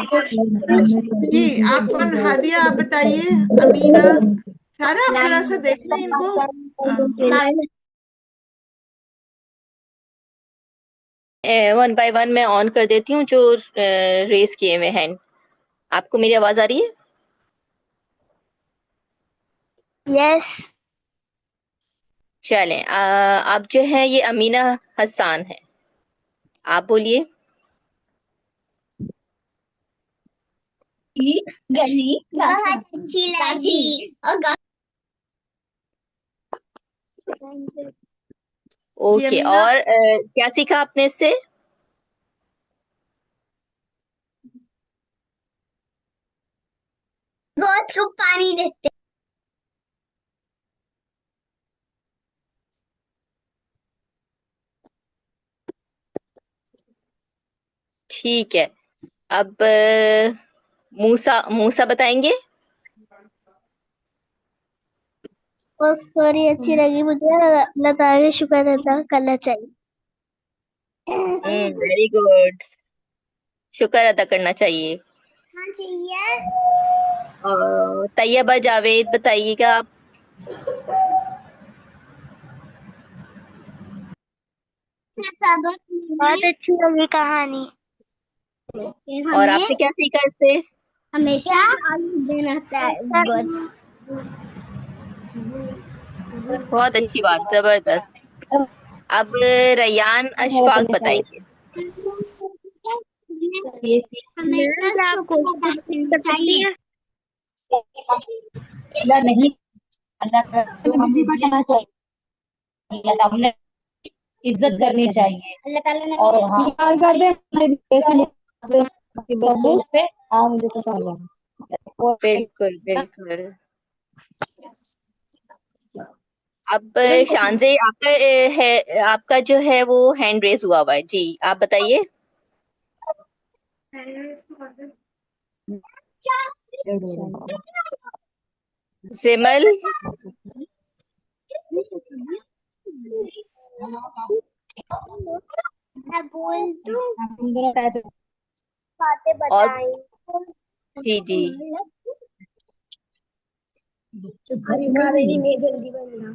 جی آپ کون؟ ہادیہ آپ بتائیے، امینہ، سارا آپ ذرا سا دیکھ لیں ان کو۔ ون بائی ون میں آن کر دیتی ہوں جو ریس کیے ہوئے ہیں۔ آپ کو میری آواز آ رہی ہے؟ یس، چلیں اب جو ہے یہ امینہ حسان ہے، آپ بولیے۔ گلی بہت اچھی لگی، جی اوکے، امینہ، اور کیا سیکھا آپ نے اس سے؟ بہت خوب پانی دیتے، ٹھیک ہے، اب موسا، موسا بتائیں گے۔ بہت اسٹوری اچھی لگی مجھے، اللہ تعالیٰ کا شکر ادا کرنا چاہیے۔ Very good. شکر ادا کرنا چاہیے. ہاں چاہیے. طیبہ جاوید بتائیے گا آپ. بہت اچھی لگی کہانی. اور آپ نے کیا سیکھا اس سے؟ ہمیشہ دینا ہے. بہت اچھی بات, زبردست. اب ریان اشفاق بتائیں گے. ہمیشہ شکر ادا کرنا چاہیے. اللہ نہیں, اللہ کا ہمیں بتانا چاہیے, اللہ ہمیں عزت کرنی چاہیے. اللہ تعالیٰ نے اور ہاں کر دیں پہ ہاں مجھے تو چاہیے. بالکل بالکل. اب شانزے آپ کا جو ہے وہ ہینڈ ریز ہوا ہوا ہے. جی آپ بتائیے. زمل. میں بول دوں باتیں باتیں اور بتائیں. جی جی جلدی بننا.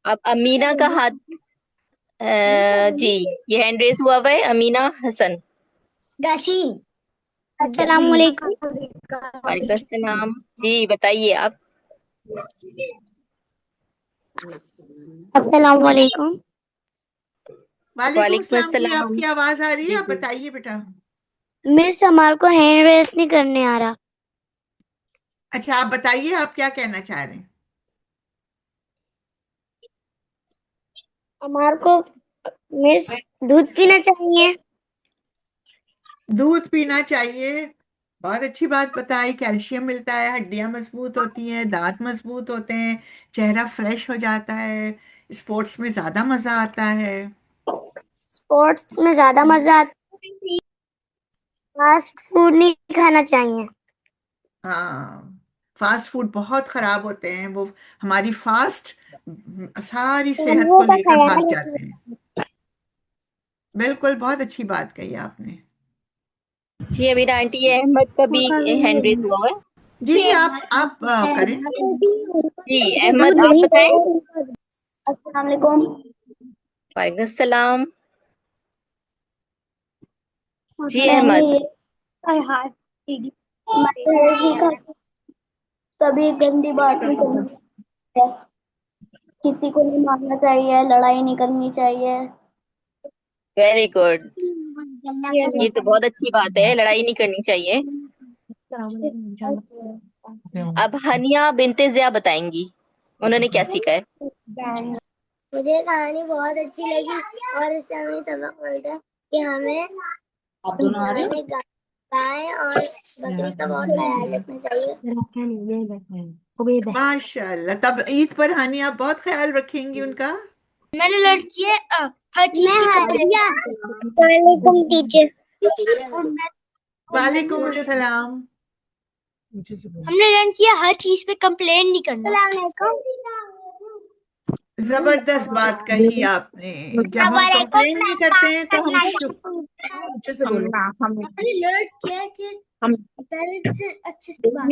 اب امینہ کا ہاتھ. جی یہ ہینڈ ریز ہوا ہوا ہے. امینہ حسن. گاشی. السلام علیکم. وعلیکم السلام. جی بتائیے آپ. السلام علیکم. وعلیکم وعلیکم السلام جی, آپ السلام. کی آواز آ رہی ہے, جی آپ جی بتائیے بیٹا. مس ہمارے کو ہینڈ ریس نہیں کرنے آ رہا. اچھا آپ بتائیے, آپ کیا کہنا چاہ رہے ہیں. ہمارے کو مس دودھ پینا چاہیے. دودھ پینا چاہیے, بہت اچھی بات بتائی. کیلشیم ملتا ہے, ہڈیاں مضبوط ہوتی ہیں, دانت مضبوط ہوتے ہیں, چہرہ فریش ہو جاتا ہے, اسپورٹس میں زیادہ مزہ آتا ہے. اسپورٹس میں زیادہ مزہ آتا ہے. فاسٹ فوڈ نہیں کھانا چاہیے. ہاں, فاسٹ فوڈ بہت خراب ہوتے ہیں, وہ ہماری ساری صحت کو کا لے کر بھاگ خیال جاتے ہیں. بالکل, بہت اچھی بات کہی آپ نے. جی امینہ آنٹی, احمد کا بھی ہینڈ ریز ہوا ہوا ہے. جی جی, آپ کریں. جی احمد آپ بتائیں. السلام علیکم. وعلیکم السلام. جی میں نے احمد. کبھی گندی بات نہیں کرنی چاہیے, کسی کو نہیں مارنا چاہیے, لڑائی نہیں کرنی چاہیے. Very good. یہ تو بہت اچھی بات ہے, لڑائی نہیں کرنی چاہیے. اب ہنیا بنت ضیاء بتائیں گی, انہوں نے کیا سیکھا ہے. مجھے کہانی بہت اچھی لگی, اور اس سے ہمیں سبق ملتا ہے کہ ہمیں گائے اور بکری کا بہت خیال رکھنا چاہیے. ماشاء اللہ, تب عید پر ہانی آپ بہت خیال رکھیں گی ان کا. میں نے لڑکی ہے ہر چیز وعلیکم ٹیچر. وعلیکم السلام. ہم نے لرن کیا ہر چیز پہ کمپلین نہیں کرنا. السلام علیکم. زبردست بات کہی آپ نے. جب ہم کمپلین نہیں کرتے ہیں تو ہم ہم نے لرن کیا کہ پیرنٹس سے اچھے سے بات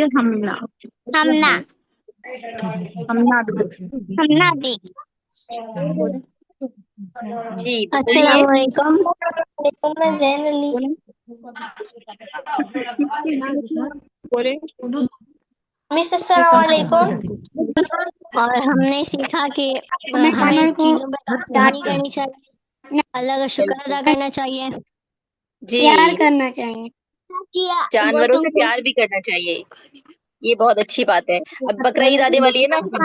کرنا. ہمنا بھی. جی بتائیے. السلام علیکم. میں زین علی. مس السلام علیکم. اور ہم نے سیکھا کہ ہمیں چیزوں پر نہیں کرنی چاہیے, اللہ کا شکر بالکل. ادا کرنا چاہیے, جی پیار کرنا چاہیے. جانوروں سے پیار بھی کرنا چاہیے, یہ بہت اچھی بات ہے. اب بقرعید آنے والی ہے نا, سب کو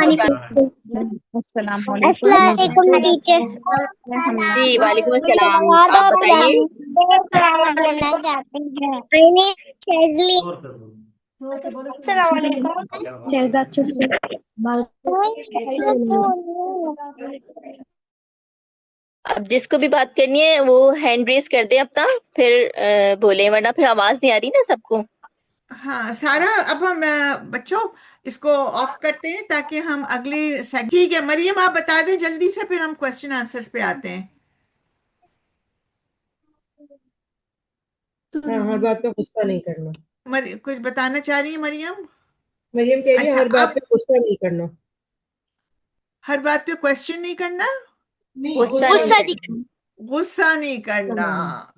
السلام السلام علیکم. علیکم ٹیچر. جی وعلیکم السلام. آپ بتائیے. کرنا چاہتے ہیں. السلام علیکم. اب جس کو بھی بات کرنی ہے وہ ہینڈ ریز کر دیں اپنا, پھر بولیں, ورنہ پھر آواز نہیں آ رہی نا سب کو. ہاں سارا, اب ہم بچوں اس کو آف کرتے ہیں تاکہ ہم اگلی ٹھیک ہے. مریم آپ بتا دیں جلدی سے, پھر ہم کوشچن آنسر پہ آتے ہیں. ہاں ہر بات پہ غصہ نہیں کرنا. کچھ بتانا چاہ رہی ہیں مریم؟ مریم کہہ رہی ہے اچھا ہر بات اب پہ غصہ نہیں کرنا. ہر بات پہ کوشچن نہیں کرنا، غصہ نہیں غصہ نہیں کرنا.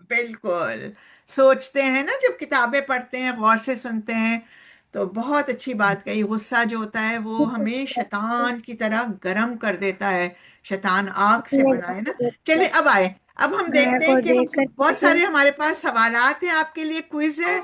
بالکل. سوچتے ہیں نا جب کتابیں پڑھتے ہیں، غور سے سنتے ہیں، تو بہت اچھی بات کہی. غصہ جو ہوتا ہے وہ ہمیں شیطان کی طرح گرم کر دیتا ہے. شیطان آگ سے بنا ہے نا. چلے اب آئے، اب ہم دیکھتے ہیں کہ بہت سارے ہمارے پاس سوالات ہیں، آپ کے لیے کوئز ہے.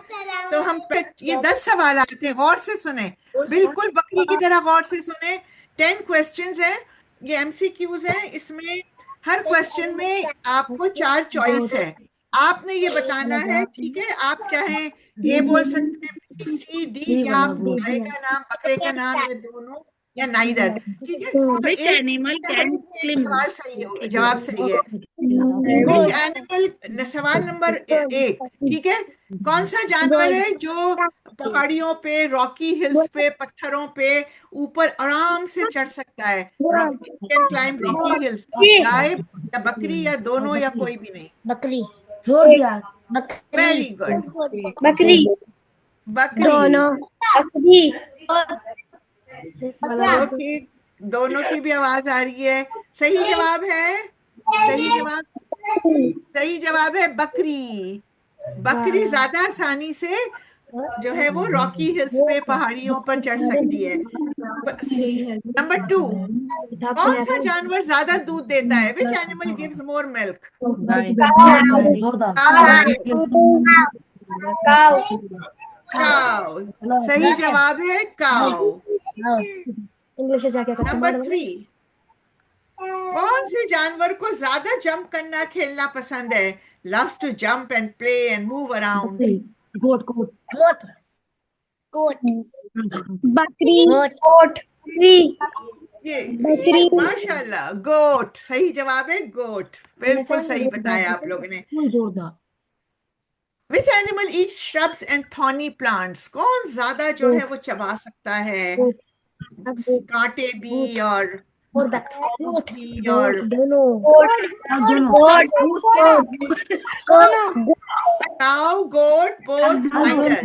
تو ہم یہ 10 سوالات ہیں، غور سے سنیں، بالکل بکری کی طرح غور سے سنیں. 10 کوشچنز ہیں، یہ ایم سی کیوز ہیں. اس میں ہر کوشچن میں آپ کو 4 چوائس ہے. آپ نے یہ بتانا ہے، ٹھیک ہے؟ آپ چاہیں اے بول سکتے ہیں، بی سی ڈی، یا آپ گائے کا نام، بکرے کا نام، یا دونوں، یا نائدر. ٹھیک ہے؟ تو Which ایک animal can ایک swim? سوال صحیح ہوگا، جواب صحیح ہے. وچ اینیمل، سوال نمبر 1، ٹھیک ہے؟ کون سا جانور ہے جو پہاڑیوں پہ، راکی ہلز پہ، پتھروں پہ اوپر آرام سے چڑھ سکتا ہے؟ Can climb rocky hills. گائے یا بکری یا دونوں یا کوئی بھی نہیں؟ بکری. چھوڑ دیا. Very good. بکری. بکری. دونوں. بکری. اوکے، دونوں کی بھی آواز آ رہی ہے. صحیح جواب ہے، صحیح جواب، صحیح جواب ہے بکری. بکری زیادہ آسانی سے جو ہے وہ راکی ہلز پہ، پہاڑیوں پر چڑھ سکتی ہے. نمبر 2، کون سا جانور زیادہ دودھ دیتا ہے؟ وچ اینیمل گیوز مور ملک؟ کاؤ. کاؤ. صحیح جواب ہے کاؤ. انگلش سے کیا نمبر 3، کون سے جانور کو زیادہ جمپ کرنا، کھیلنا پسند ہے؟ loves to jump and play and move around. Got. Goat. گوٹ. بکری. گوٹ. گوٹ. یہ ماشاء اللہ، گوٹ. صحیح جواب ہے گوٹ. بالکل صحیح بتایا آپ لوگوں نے. which animal eats shrubs and thorny plants؟ کون زیادہ جو ہے وہ چبا سکتا ہے، کانٹے بھی اور thorns بھی اور cow, goat, both, neither.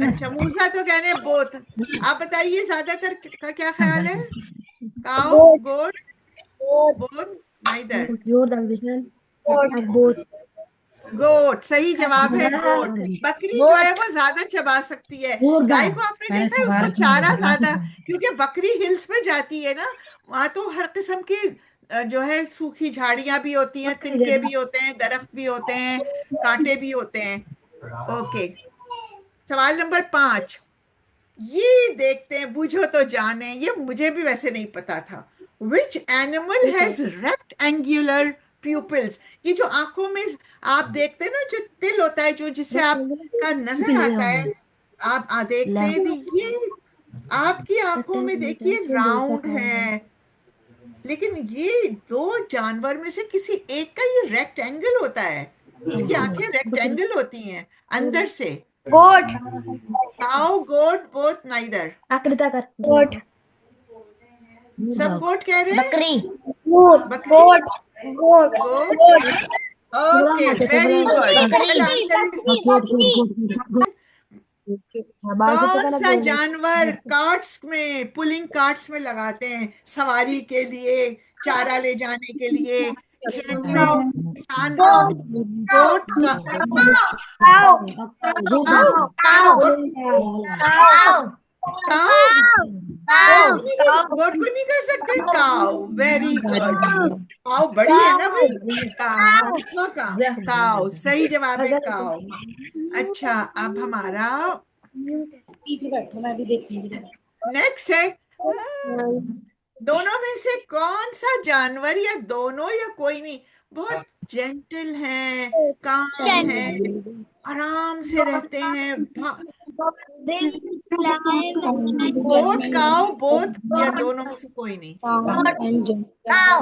اچھا، موسیٰ تو کہنے بوتھ. آپ بتائیے زیادہ تر کا کیا خیال ہے؟ کاؤ، گوٹ، بوتھ، نائدر. گوٹ. صحیح جواب ہے گوٹ. بکری جو ہے وہ زیادہ چبا سکتی ہے. گائے کو آپ نے دیکھا ہے، اس کو چارہ زیادہ، کیونکہ بکری ہلز پہ جاتی ہے نا، وہاں تو ہر قسم کی جو ہے سوکھی جھاڑیاں بھی ہوتی ہیں، تنکے بھی ہوتے ہیں، درخت بھی ہوتے ہیں، کانٹے بھی ہوتے ہیں. اوکے، سوال نمبر 5، یہ دیکھتے ہیں، بوجھو تو جانیں. یہ مجھے بھی ویسے نہیں پتا تھا. which animal has rectangular pupils؟ یہ جو آنکھوں میں آپ دیکھتے ہیں نا، جو تل ہوتا ہے، جو جس سے آپ کا نظر آتا ہے، آپ دیکھتے ہیں تو یہ آپ کی آنکھوں میں دیکھیے راؤنڈ ہے، لیکن یہ 2 جانور میں سے کسی ایک کا یہ ریکٹینگل ہوتا ہے. اس کی آنکھیں ریکٹینگل ہوتی ہیں اندر سے. گوٹ. کاؤ، گوٹ، بوتھ، نائدر. آکڑتا کر. گوٹ. سب گوٹ کہہ رہے ہیں. بکری. بکری. Goat. Goat. Goat. Okay, very good. بکری. آنسر کون سا جانور کارٹس میں، پولنگ کارٹس میں لگاتے ہیں سواری کے لیے، چارہ لے جانے کے لیے، کھیت میں کسان؟ گوٹ کا گوٹ کو نہیں کر سکتے. کاؤ. Very good. کاؤ بڑی ہے نا بھائی. کاؤ کتنا کاؤ. صحیح جواب ہے کاؤ. اچھا، اب ہمارا نیکسٹ ہے، دونوں میں سے کون سا جانور، یا دونوں یا کوئی نہیں، بہت جینٹل ہیں، کام ہیں، آرام سے رہتے ہیں؟ گوٹ، کاؤ، بوتھ، یا دونوں میں سے کوئی نہیں؟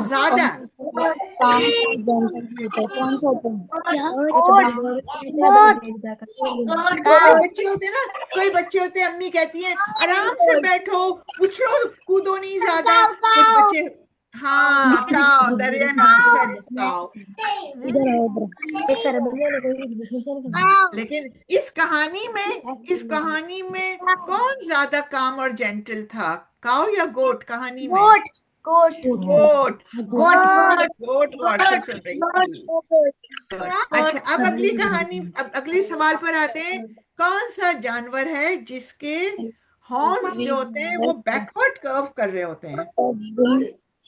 زیادہ کوئی بچے ہوتے ہیں نا، کوئی بچے ہوتے ہیں، امی کہتی ہیں آرام سے بیٹھو، اچھلو کودو نہیں زیادہ. کچھ بچے हाँ, काव, द रियल आंसर इज काव। लेकिन इस कहानी में कौन ज्यादा काम और जेंटल था, काव या गोट कहानी में? गोट गोट गोट। गोट गोट गॉड से सुन रही थी। Good. अच्छा, अब अगली सवाल पर आते हैं। कौन सा जानवर है जिसके हॉर्न्स जो होते हैं वो बैकवर्ड कर्व कर रहे होते हैं?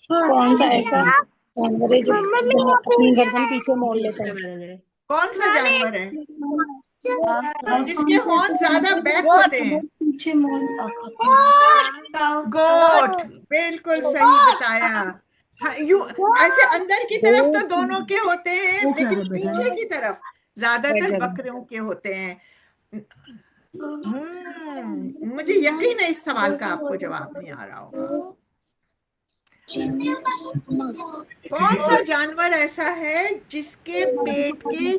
कौन सा जल्दी ऐसा जल्दी, जानवर है जो अपनी गर्दन पीछे मोड़ लेता है? कौन सा जानवर है जिसके हॉर्न ज्यादा बैक होते हैं? पीछे मोड़ गोट, बिल्कुल सही बताया। हाँ, यूं ऐसे अंदर की तरफ तो दोनों के होते हैं, लेकिन पीछे की तरफ ज्यादातर बकरियों के होते हैं। मुझे यकीन है इस सवाल का आपको जवाब नहीं आ रहा होगा। कौन सा जानवर ऐसा है जिसके पेट के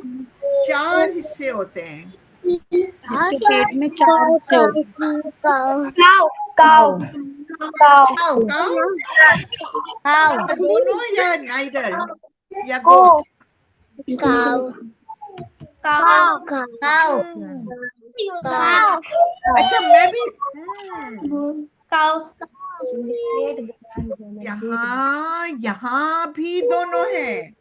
4 हिस्से होते हैं? जिसके पेट में 4 हिस्से होते हैं। काव काव काव काऊ, काव या दोनों, या नाइदर, या को गोट? काव काव काव काव अच्छा, मैं भी काव यहाँ भी दोनों हैं,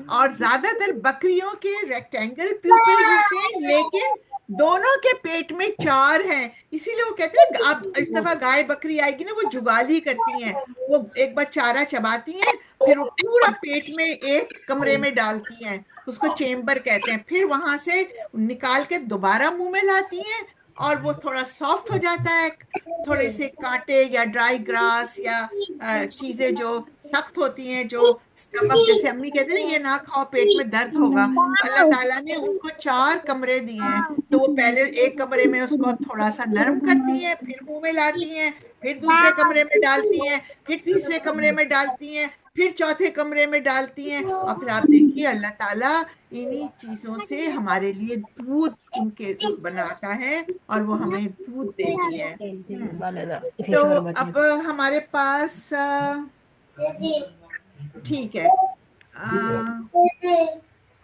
और ज्यादातर बकरियों के रेक्टेंगल प्यूपल्स होते हैं, लेकिन दोनों के पेट में 4 हैं। इसीलिए वो कहते हैं, आप इस दफा गाय बकरी आएगी ना, वो जुगाली करती हैं, वो एक बार चारा चबाती हैं, फिर वो पूरा पेट में एक कमरे में डालती हैं, उसको चेम्बर कहते हैं, फिर वहां से निकाल के दोबारा मुंह में लाती हैं, और वो थोड़ा सॉफ्ट हो जाता है। थोड़े से कांटे या ड्राई ग्रास या चीजें जो सख्त होती हैं, जो स्टमक, जैसे अम्मी कहते हैं ना, ये ना खाओ पेट में दर्द होगा, तो अल्लाह ताला ने उनको 4 कमरे दिए हैं। तो वो पहले एक कमरे में उसको थोड़ा सा नरम करती हैं, फिर मुंह में लाती हैं, फिर दूसरे कमरे में डालती हैं, फिर तीसरे कमरे में डालती हैं, फिर चौथे कमरे में डालती हैं, और फिर आप देखिए अल्लाह ताला इन्हीं चीजों से हमारे लिए दूध उनके बनाता है, और वो हमें दूध देती है। तो अब हमारे पास ठीक है,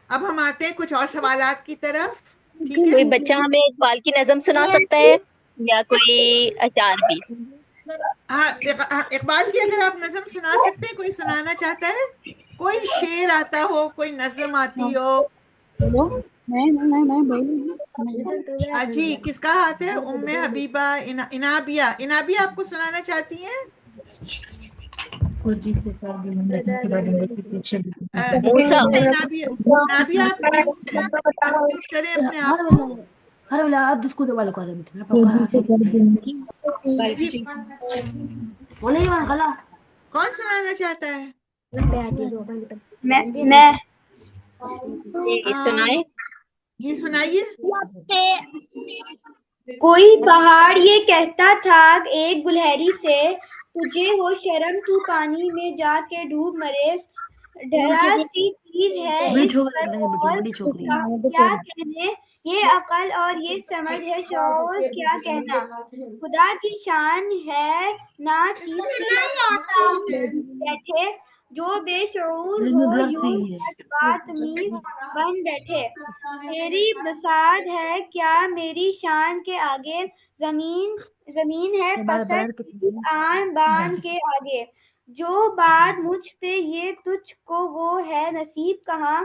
अब हम आते हैं कुछ और सवालात की तरफ। ठीक कोई है, बच्चा हमें इकबाल की नज़म सुना सकता है या कोई अचार भी? हाँ, इकबाल की अगर आप नज़म सुना सकते हैं, कोई सुनाना चाहता है? कोई शेर आता हो, कोई नज़म आती हो? जी, किसका हाथ है? उम्मे हबीबा, इनाबिया, इनाबिया आपको सुनाना चाहती हैं? मूसा। इनाबिया, इनाबिया आप म्यूट हैं, अनम्यूट करें अपने आप को। जी, कौन सुनाना चाहता है? मैं जी आ, सुनाए। जी सुनाइए। कोई पहाड़ ये कहता था एक गुलहरी से, तुझे हो शर्म तू पानी में जाके डूब मरे, डरा सी चीज है इस पर और क्या कहने, ये अकल और ये समझ है शऊर क्या कहना, खुदा की शान है ना चीज से बैठे, जो बेशऊर हो यूं बातमीज बन बैठे, तेरी बसात है क्या मेरी शान के आगे, जमीन जमीन है पसंद आन बान के आगे, जो बात मुझ पे ये तुझको वो है नसीब कहाँ,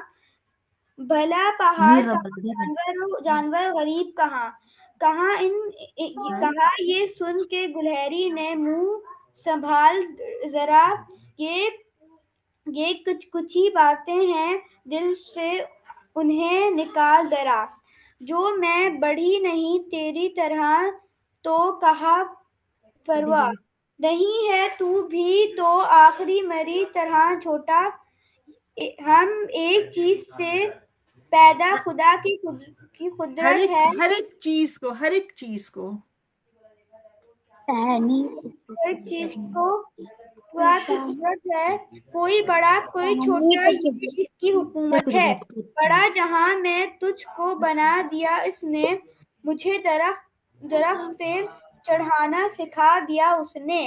भला पहाड़ जानवर जानवर गरीब कहाँ, कहा ये सुन के गुलहरी ने मुंह संभाल जरा, ये ये कुछ ही बातें हैं दिल से उन्हें निकाल जरा, जो मैं बढ़ी नहीं तेरी तरह तो कहा परवाह नहीं है तू भी तो आखिरी मेरी तरह छोटा, हम एक चीज से पैदा खुदा की कुदरत है, हर एक चीज को, हर एक चीज को हर चीज को खुदा की कुदरत है, कोई बड़ा कोई छोटा ये इसकी हुकूमत है, बड़ा जहां में तुझको बना दिया इसने, मुझे दरख्त दरख्त पे चढ़ाना सिखा दिया उसने।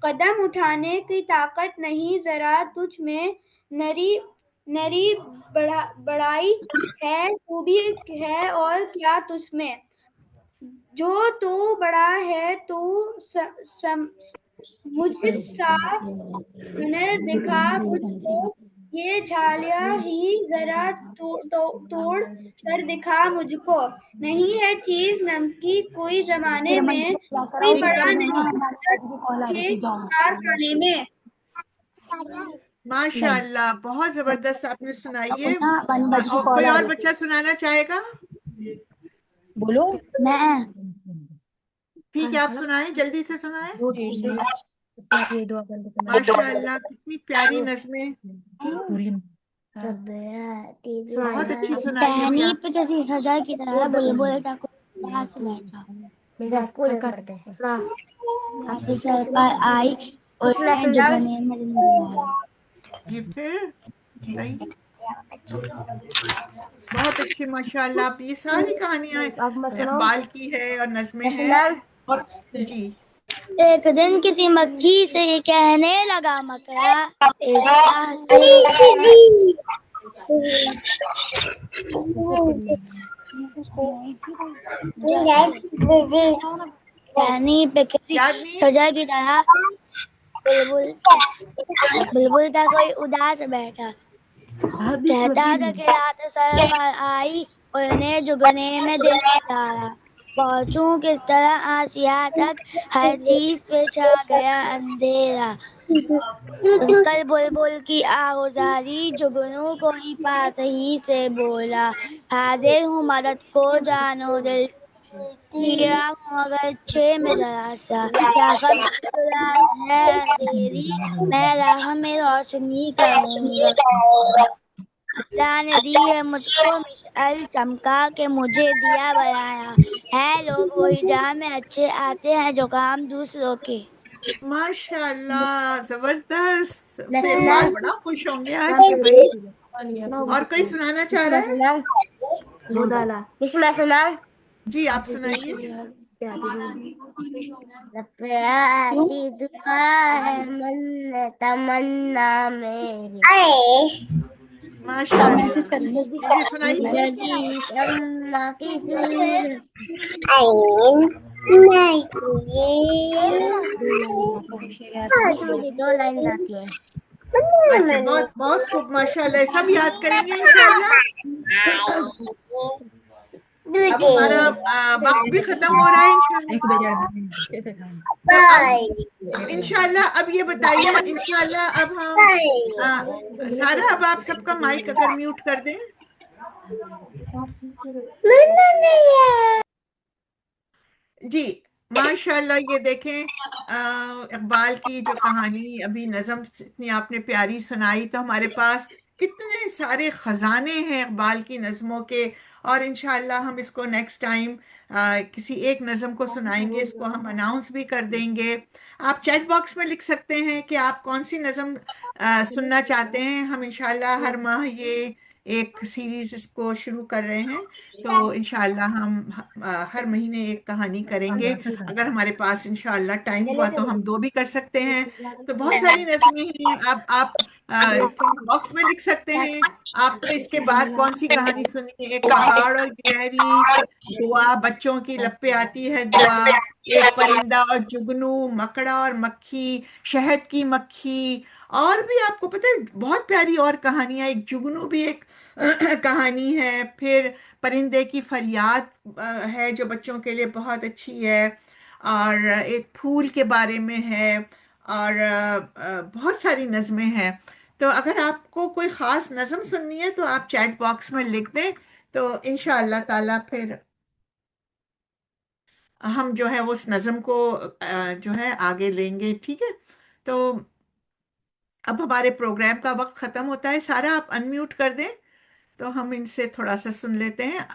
कदम उठाने की ताकत नहीं जरा तुझ में, नरी नरी बड़ाई है, तू भी है और क्या तुझमें। जो तू बड़ा है तू मुझसा हुनर दिखा मुझको, ये झालियाँ ही जरा तोड़ कर दिखा मुझको। नहीं है चीज नमकी कोई जमाने में, कोई बड़ा एकदम नहीं ठीक। के कारखाने में। माशाअल्लाह, बहुत जबरदस्त आपने सुनाई है। और कोई और बच्चा सुनाना चाहेगा? बोलो। मैं ठीक है, आप सुनाएं, जल्दी से सुनाएं। माशाअल्लाह, कितनी प्यारी नज़में, बहुत अच्छी सुनाई अभी टहनी आप। पे किसी हजा की तरह बुलबुल तक उदास बैठा, अपने सर पर आई उसने जुगने में दिन गुजारा। जी फिर सही, बहुत अच्छी माशाअल्लाह। आप ये सारी कहानियां इकबाल की है और नज़में हैं। और जी, एक दिन किसी मक्खी से कहने लगा मकड़ा, इस राह से टहनी पे किसी याद नहीं? सजा की तरह बुलबुल बुलबुल था कोई उदास बैठा, कहता था कि रात सर पर आई उन्हें जुगने में दिन गुजारा। पहुंचूं किस तरह आसिया तक, हर चीज पे छा गया अंधेरा। कल बुलबुल की आहुजारी, जुगनू को ही पास ही से बोला, हाजिर हूँ मदद को जानो दिल, कीड़ा हूँ अगर छे में जरा सा, क्या कभी है अंधेरी, मैं राह में रोशनी करूंगा। अल्लाह ने दी है मुझको मिसाल, चमका के मुझे दिया बनाया है, लोग वही जहाँ में अच्छे आते हैं जो काम दूसरों के। माशाअल्लाह, जबरदस्त। तो इकबाल बड़ा खुश होंगे आज कि भाई और कोई सुनाना चाह रहा है। इसमें सुना जी, आप सुनाइए। आती दुआ है मन तमन्ना मेरी, माशाअल्लाह, जी सुनाइए। लगी शम्मा की सूरत, नहीं तो आज मुझे 2 लाइन आती है। अच्छा, बहुत बहुत खूब, माशाअल्लाह, सब याद करेंगे इंशाअल्लाह। अब हमारा वक्त भी खत्म हो रहा है इंशाअल्लाह। तो अब इंशाअल्लाह, अब ये बताइए इंशाअल्लाह, अब हम सारा, अब आप सबका माइक अगर म्यूट कर दें। जी, माशाल्लाह, ये देखें, इकबाल की जो कहानी अभी नज़म इतनी आपने प्यारी सुनाई, तो हमारे पास कितने सारे ख़जाने हैं इकबाल की नज़मों के। और इंशाअल्लाह हम इसको नेक्स्ट टाइम किसी एक नज़म को सुनाएंगे, इसको हम अनाउंस भी कर देंगे। आप चैट बॉक्स में लिख सकते हैं कि आप कौन सी नज़म सुनना चाहते हैं। हम इंशाअल्लाह हर माह ये एक सीरीज इसको शुरू कर रहे हैं, तो इंशाअल्लाह हम हर महीने एक कहानी करेंगे। अगर हमारे पास इंशाअल्लाह टाइम हुआ तो हम 2 भी कर सकते हैं। तो बहुत सारी नज़में हैं, आप बॉक्स में लिख सकते हैं। आपको इसके बाद कौन सी कहानी सुननी है? एक पहाड़ और गिलहरी, दुआ, बच्चों की लप पे आती है दुआ, एक परिंदा और जुगनू, मकड़ा और मक्खी, शहद की मक्खी, और भी आपको पता है बहुत प्यारी और कहानियां। एक जुगनू भी एक कहानी है। फिर परिंदे की फरियाद है जो बच्चों के लिए बहुत अच्छी है। और एक फूल के बारे में है। और बहुत सारी नज़में हैं। तो अगर आपको कोई ख़ास नज़म सुननी है तो आप चैट बॉक्स में लिख दें, तो इंशाअल्लाह ताला फिर हम जो है वो उस नज़म को जो है आगे लेंगे। ठीक है, तो अब हमारे प्रोग्राम का वक्त ख़त्म होता है। सारा आप अनम्यूट कर दें तो हम इनसे थोड़ा सा सुन लेते हैं।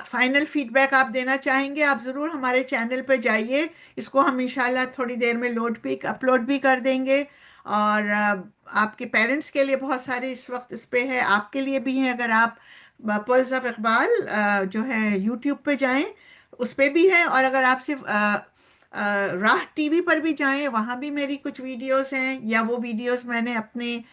फाइनल फीडबैक आप देना चाहेंगे, आप ज़रूर हमारे चैनल पे जाइए। इसको हम इंशाल्लाह थोड़ी देर में अपलोड भी कर देंगे। और आपके पेरेंट्स के लिए बहुत सारे इस वक्त इस पे है, आपके लिए भी हैं। अगर आप पर्ल्स ऑफ इकबाल जो है यूट्यूब पे जाएं, उस पे भी है। और अगर आप सिर्फ राह टीवी पर भी जाएं, वहाँ भी मेरी कुछ वीडियोस हैं, या वो वीडियोस मैंने अपने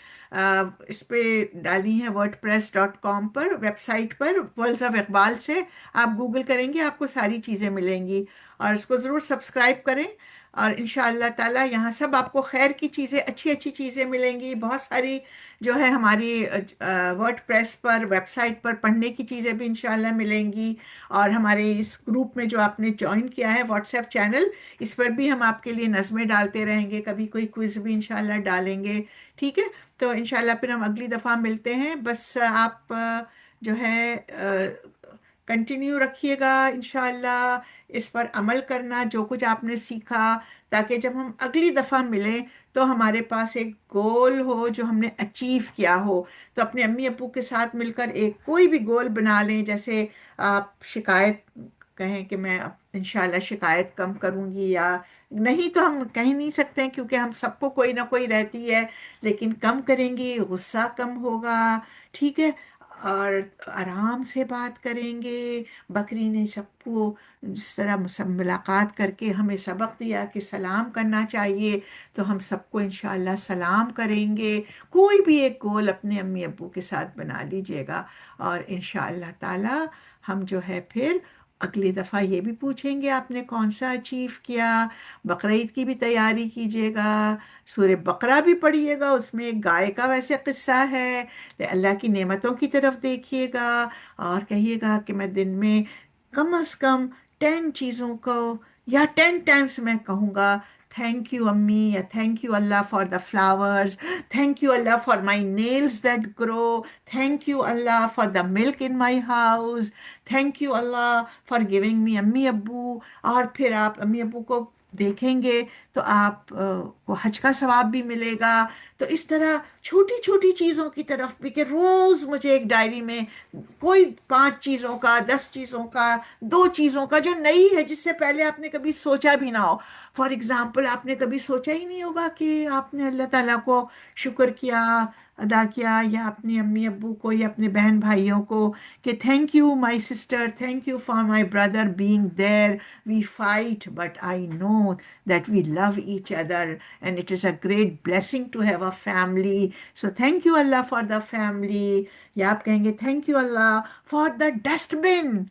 इस पे डाली हैं wordpress.com पर, वेबसाइट पर, वर्ल्ड्स ऑफ इकबाल से। आप गूगल करेंगे आपको सारी चीज़ें मिलेंगी, और इसको ज़रूर सब्सक्राइब करें। और इंशाअल्लाह ताला यहाँ सब आपको खैर की चीज़ें, अच्छी अच्छी चीज़ें मिलेंगी, बहुत सारी जो है हमारी वर्ड प्रेस पर, वेबसाइट पर पढ़ने की चीज़ें भी इंशाअल्लाह मिलेंगी। और हमारे इस ग्रुप में जो आपने ज्वाइन किया है व्हाट्सएप चैनल, इस पर भी हम आपके लिए नज़में डालते रहेंगे, कभी कोई क्विज भी इंशाल्लाह डालेंगे। ठीक है, तो इंशाल्लाह फिर हम अगली दफ़ा मिलते हैं। बस आप जो है कंटिन्यू रखिएगा इंशाल्लाह, इस पर अमल करना जो कुछ आपने सीखा, ताकि जब हम अगली दफ़ा मिलें तो हमारे पास एक गोल हो जो हमने अचीव किया हो। तो अपने अम्मी अब्बू के साथ मिलकर एक कोई भी गोल बना लें, जैसे आप शिकायत कहें कि मैं अब इंशाल्लाह शिकायत कम करूंगी, या नहीं तो हम कह ही नहीं सकते हैं क्योंकि हम सबको कोई ना कोई रहती है, लेकिन कम करेंगी, गुस्सा कम होगा। ठीक है, और आराम से बात करेंगे। बकरी ने सबको जिस तरह सब मुलाकात करके हमें सबक दिया कि सलाम करना चाहिए, तो हम सबको इंशाल्लाह सलाम करेंगे। कोई भी एक गोल अपने अम्मी अब्बू के साथ बना लीजिएगा, और इंशाल्लाह ताला हम जो है फिर अगली दफ़ा ये भी पूछेंगे आपने कौन सा अचीव किया। बकरीद की भी तैयारी कीजिएगा, सूरह बकरा भी पढ़िएगा, उसमें एक गाय का वैसे किस्सा है। अल्लाह की नेमतों की तरफ देखिएगा, और कहिएगा कि मैं दिन में कम से कम 10 चीज़ों को, या 10 टाइम्स मैं कहूँगा थैंक यू अम्मी, या thank you Allah for the flowers, thank you Allah for my nails that grow, thank you Allah for the milk in my house, thank you Allah for giving me अम्मी अब्बू। और फिर आप अम्मी अब्बू को देखेंगे तो आप को हज का सवाब भी मिलेगा। तो इस तरह छोटी छोटी चीज़ों की तरफ भी, कि रोज़ मुझे एक डायरी में कोई 5 चीज़ों का, 10 चीज़ों का, 2 चीज़ों का जो नई है, जिससे पहले आपने कभी सोचा भी ना हो। फॉर एग्जाम्पल, आपने कभी सोचा ही नहीं होगा कि आपने अल्लाह ताला को शुक्र किया, अदा किया, या अपनी अम्मी अब्बू को, या अपने बहन भाइयों को, कि thank you my sister, thank you for my brother being there, we fight but I know that we love each other, and it is a great blessing to have a family. So thank you Allah for the family. या आप कहेंगे thank you Allah for the dustbin.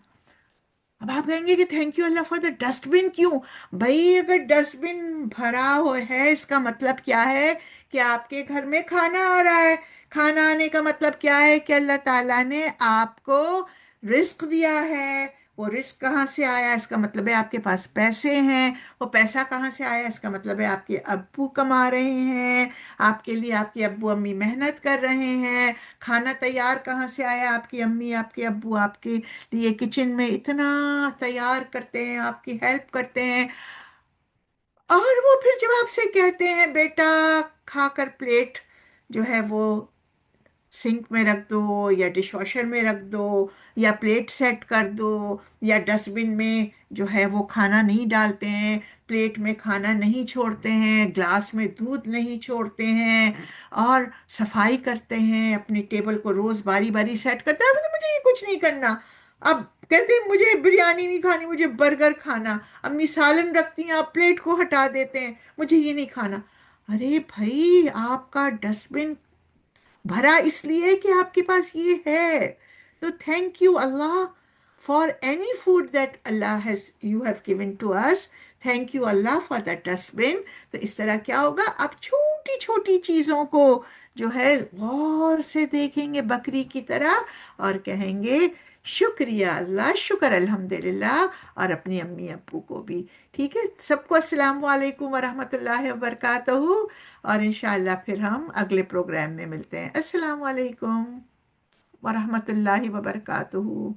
अब आप कहेंगे कि thank you Allah for the dustbin क्यों? भाई अगर डस्टबिन भरा हो है, इसका मतलब क्या है कि आपके घर में खाना आ रहा है। खाना आने का मतलब क्या है कि अल्लाह ताला ने आपको रिस्क दिया है। वो रिस्क कहाँ से आया? इसका मतलब है आपके पास पैसे हैं। वो पैसा कहाँ से आया? इसका मतलब है आपके अब्बू कमा रहे हैं आपके लिए, आपके अब्बू अम्मी मेहनत कर रहे हैं। खाना तैयार कहाँ से आया? आपकी अम्मी, आपके अब्बू आपके लिए किचन में इतना तैयार करते हैं, आपकी हेल्प करते हैं। और वो फिर जब आपसे कहते हैं बेटा खाकर प्लेट जो है वो सिंक में रख दो, या डिश वॉशर में रख दो, या प्लेट सेट कर दो, या डस्टबिन में जो है वो खाना नहीं डालते हैं, प्लेट में खाना नहीं छोड़ते हैं, ग्लास में दूध नहीं छोड़ते हैं, और सफाई करते हैं, अपनी टेबल को रोज बारी बारी सेट करते हैं। मुझे ये कुछ नहीं करना। अब कहते हैं मुझे बिरयानी नहीं खानी, मुझे बर्गर खाना। अम्मी सालन रखती हैं, आप प्लेट को हटा देते हैं, मुझे ये नहीं खाना। अरे भाई, आपका डस्टबिन भरा इसलिए कि आपके पास ये है। तो thank you Allah for any food that Allah has you have given to us. Thank you Allah for the dustbin. तो इस तरह क्या होगा, आप छोटी छोटी चीज़ों को जो है गौर से देखेंगे बकरी की तरह, और कहेंगे शुक्रिया अल्लाह, शुक्र अल्हम्दुलिल्लाह, और अपनी अम्मी अब्बू को भी। ठीक है, सबको अस्सलाम वालेकुम वरहमतुल्लाहि वबरकातुहू, और इंशाअल्लाह फिर हम अगले प्रोग्राम में मिलते हैं। अस्सलाम वालेकुम वरहमतुल्लाहि वबरकातुहू।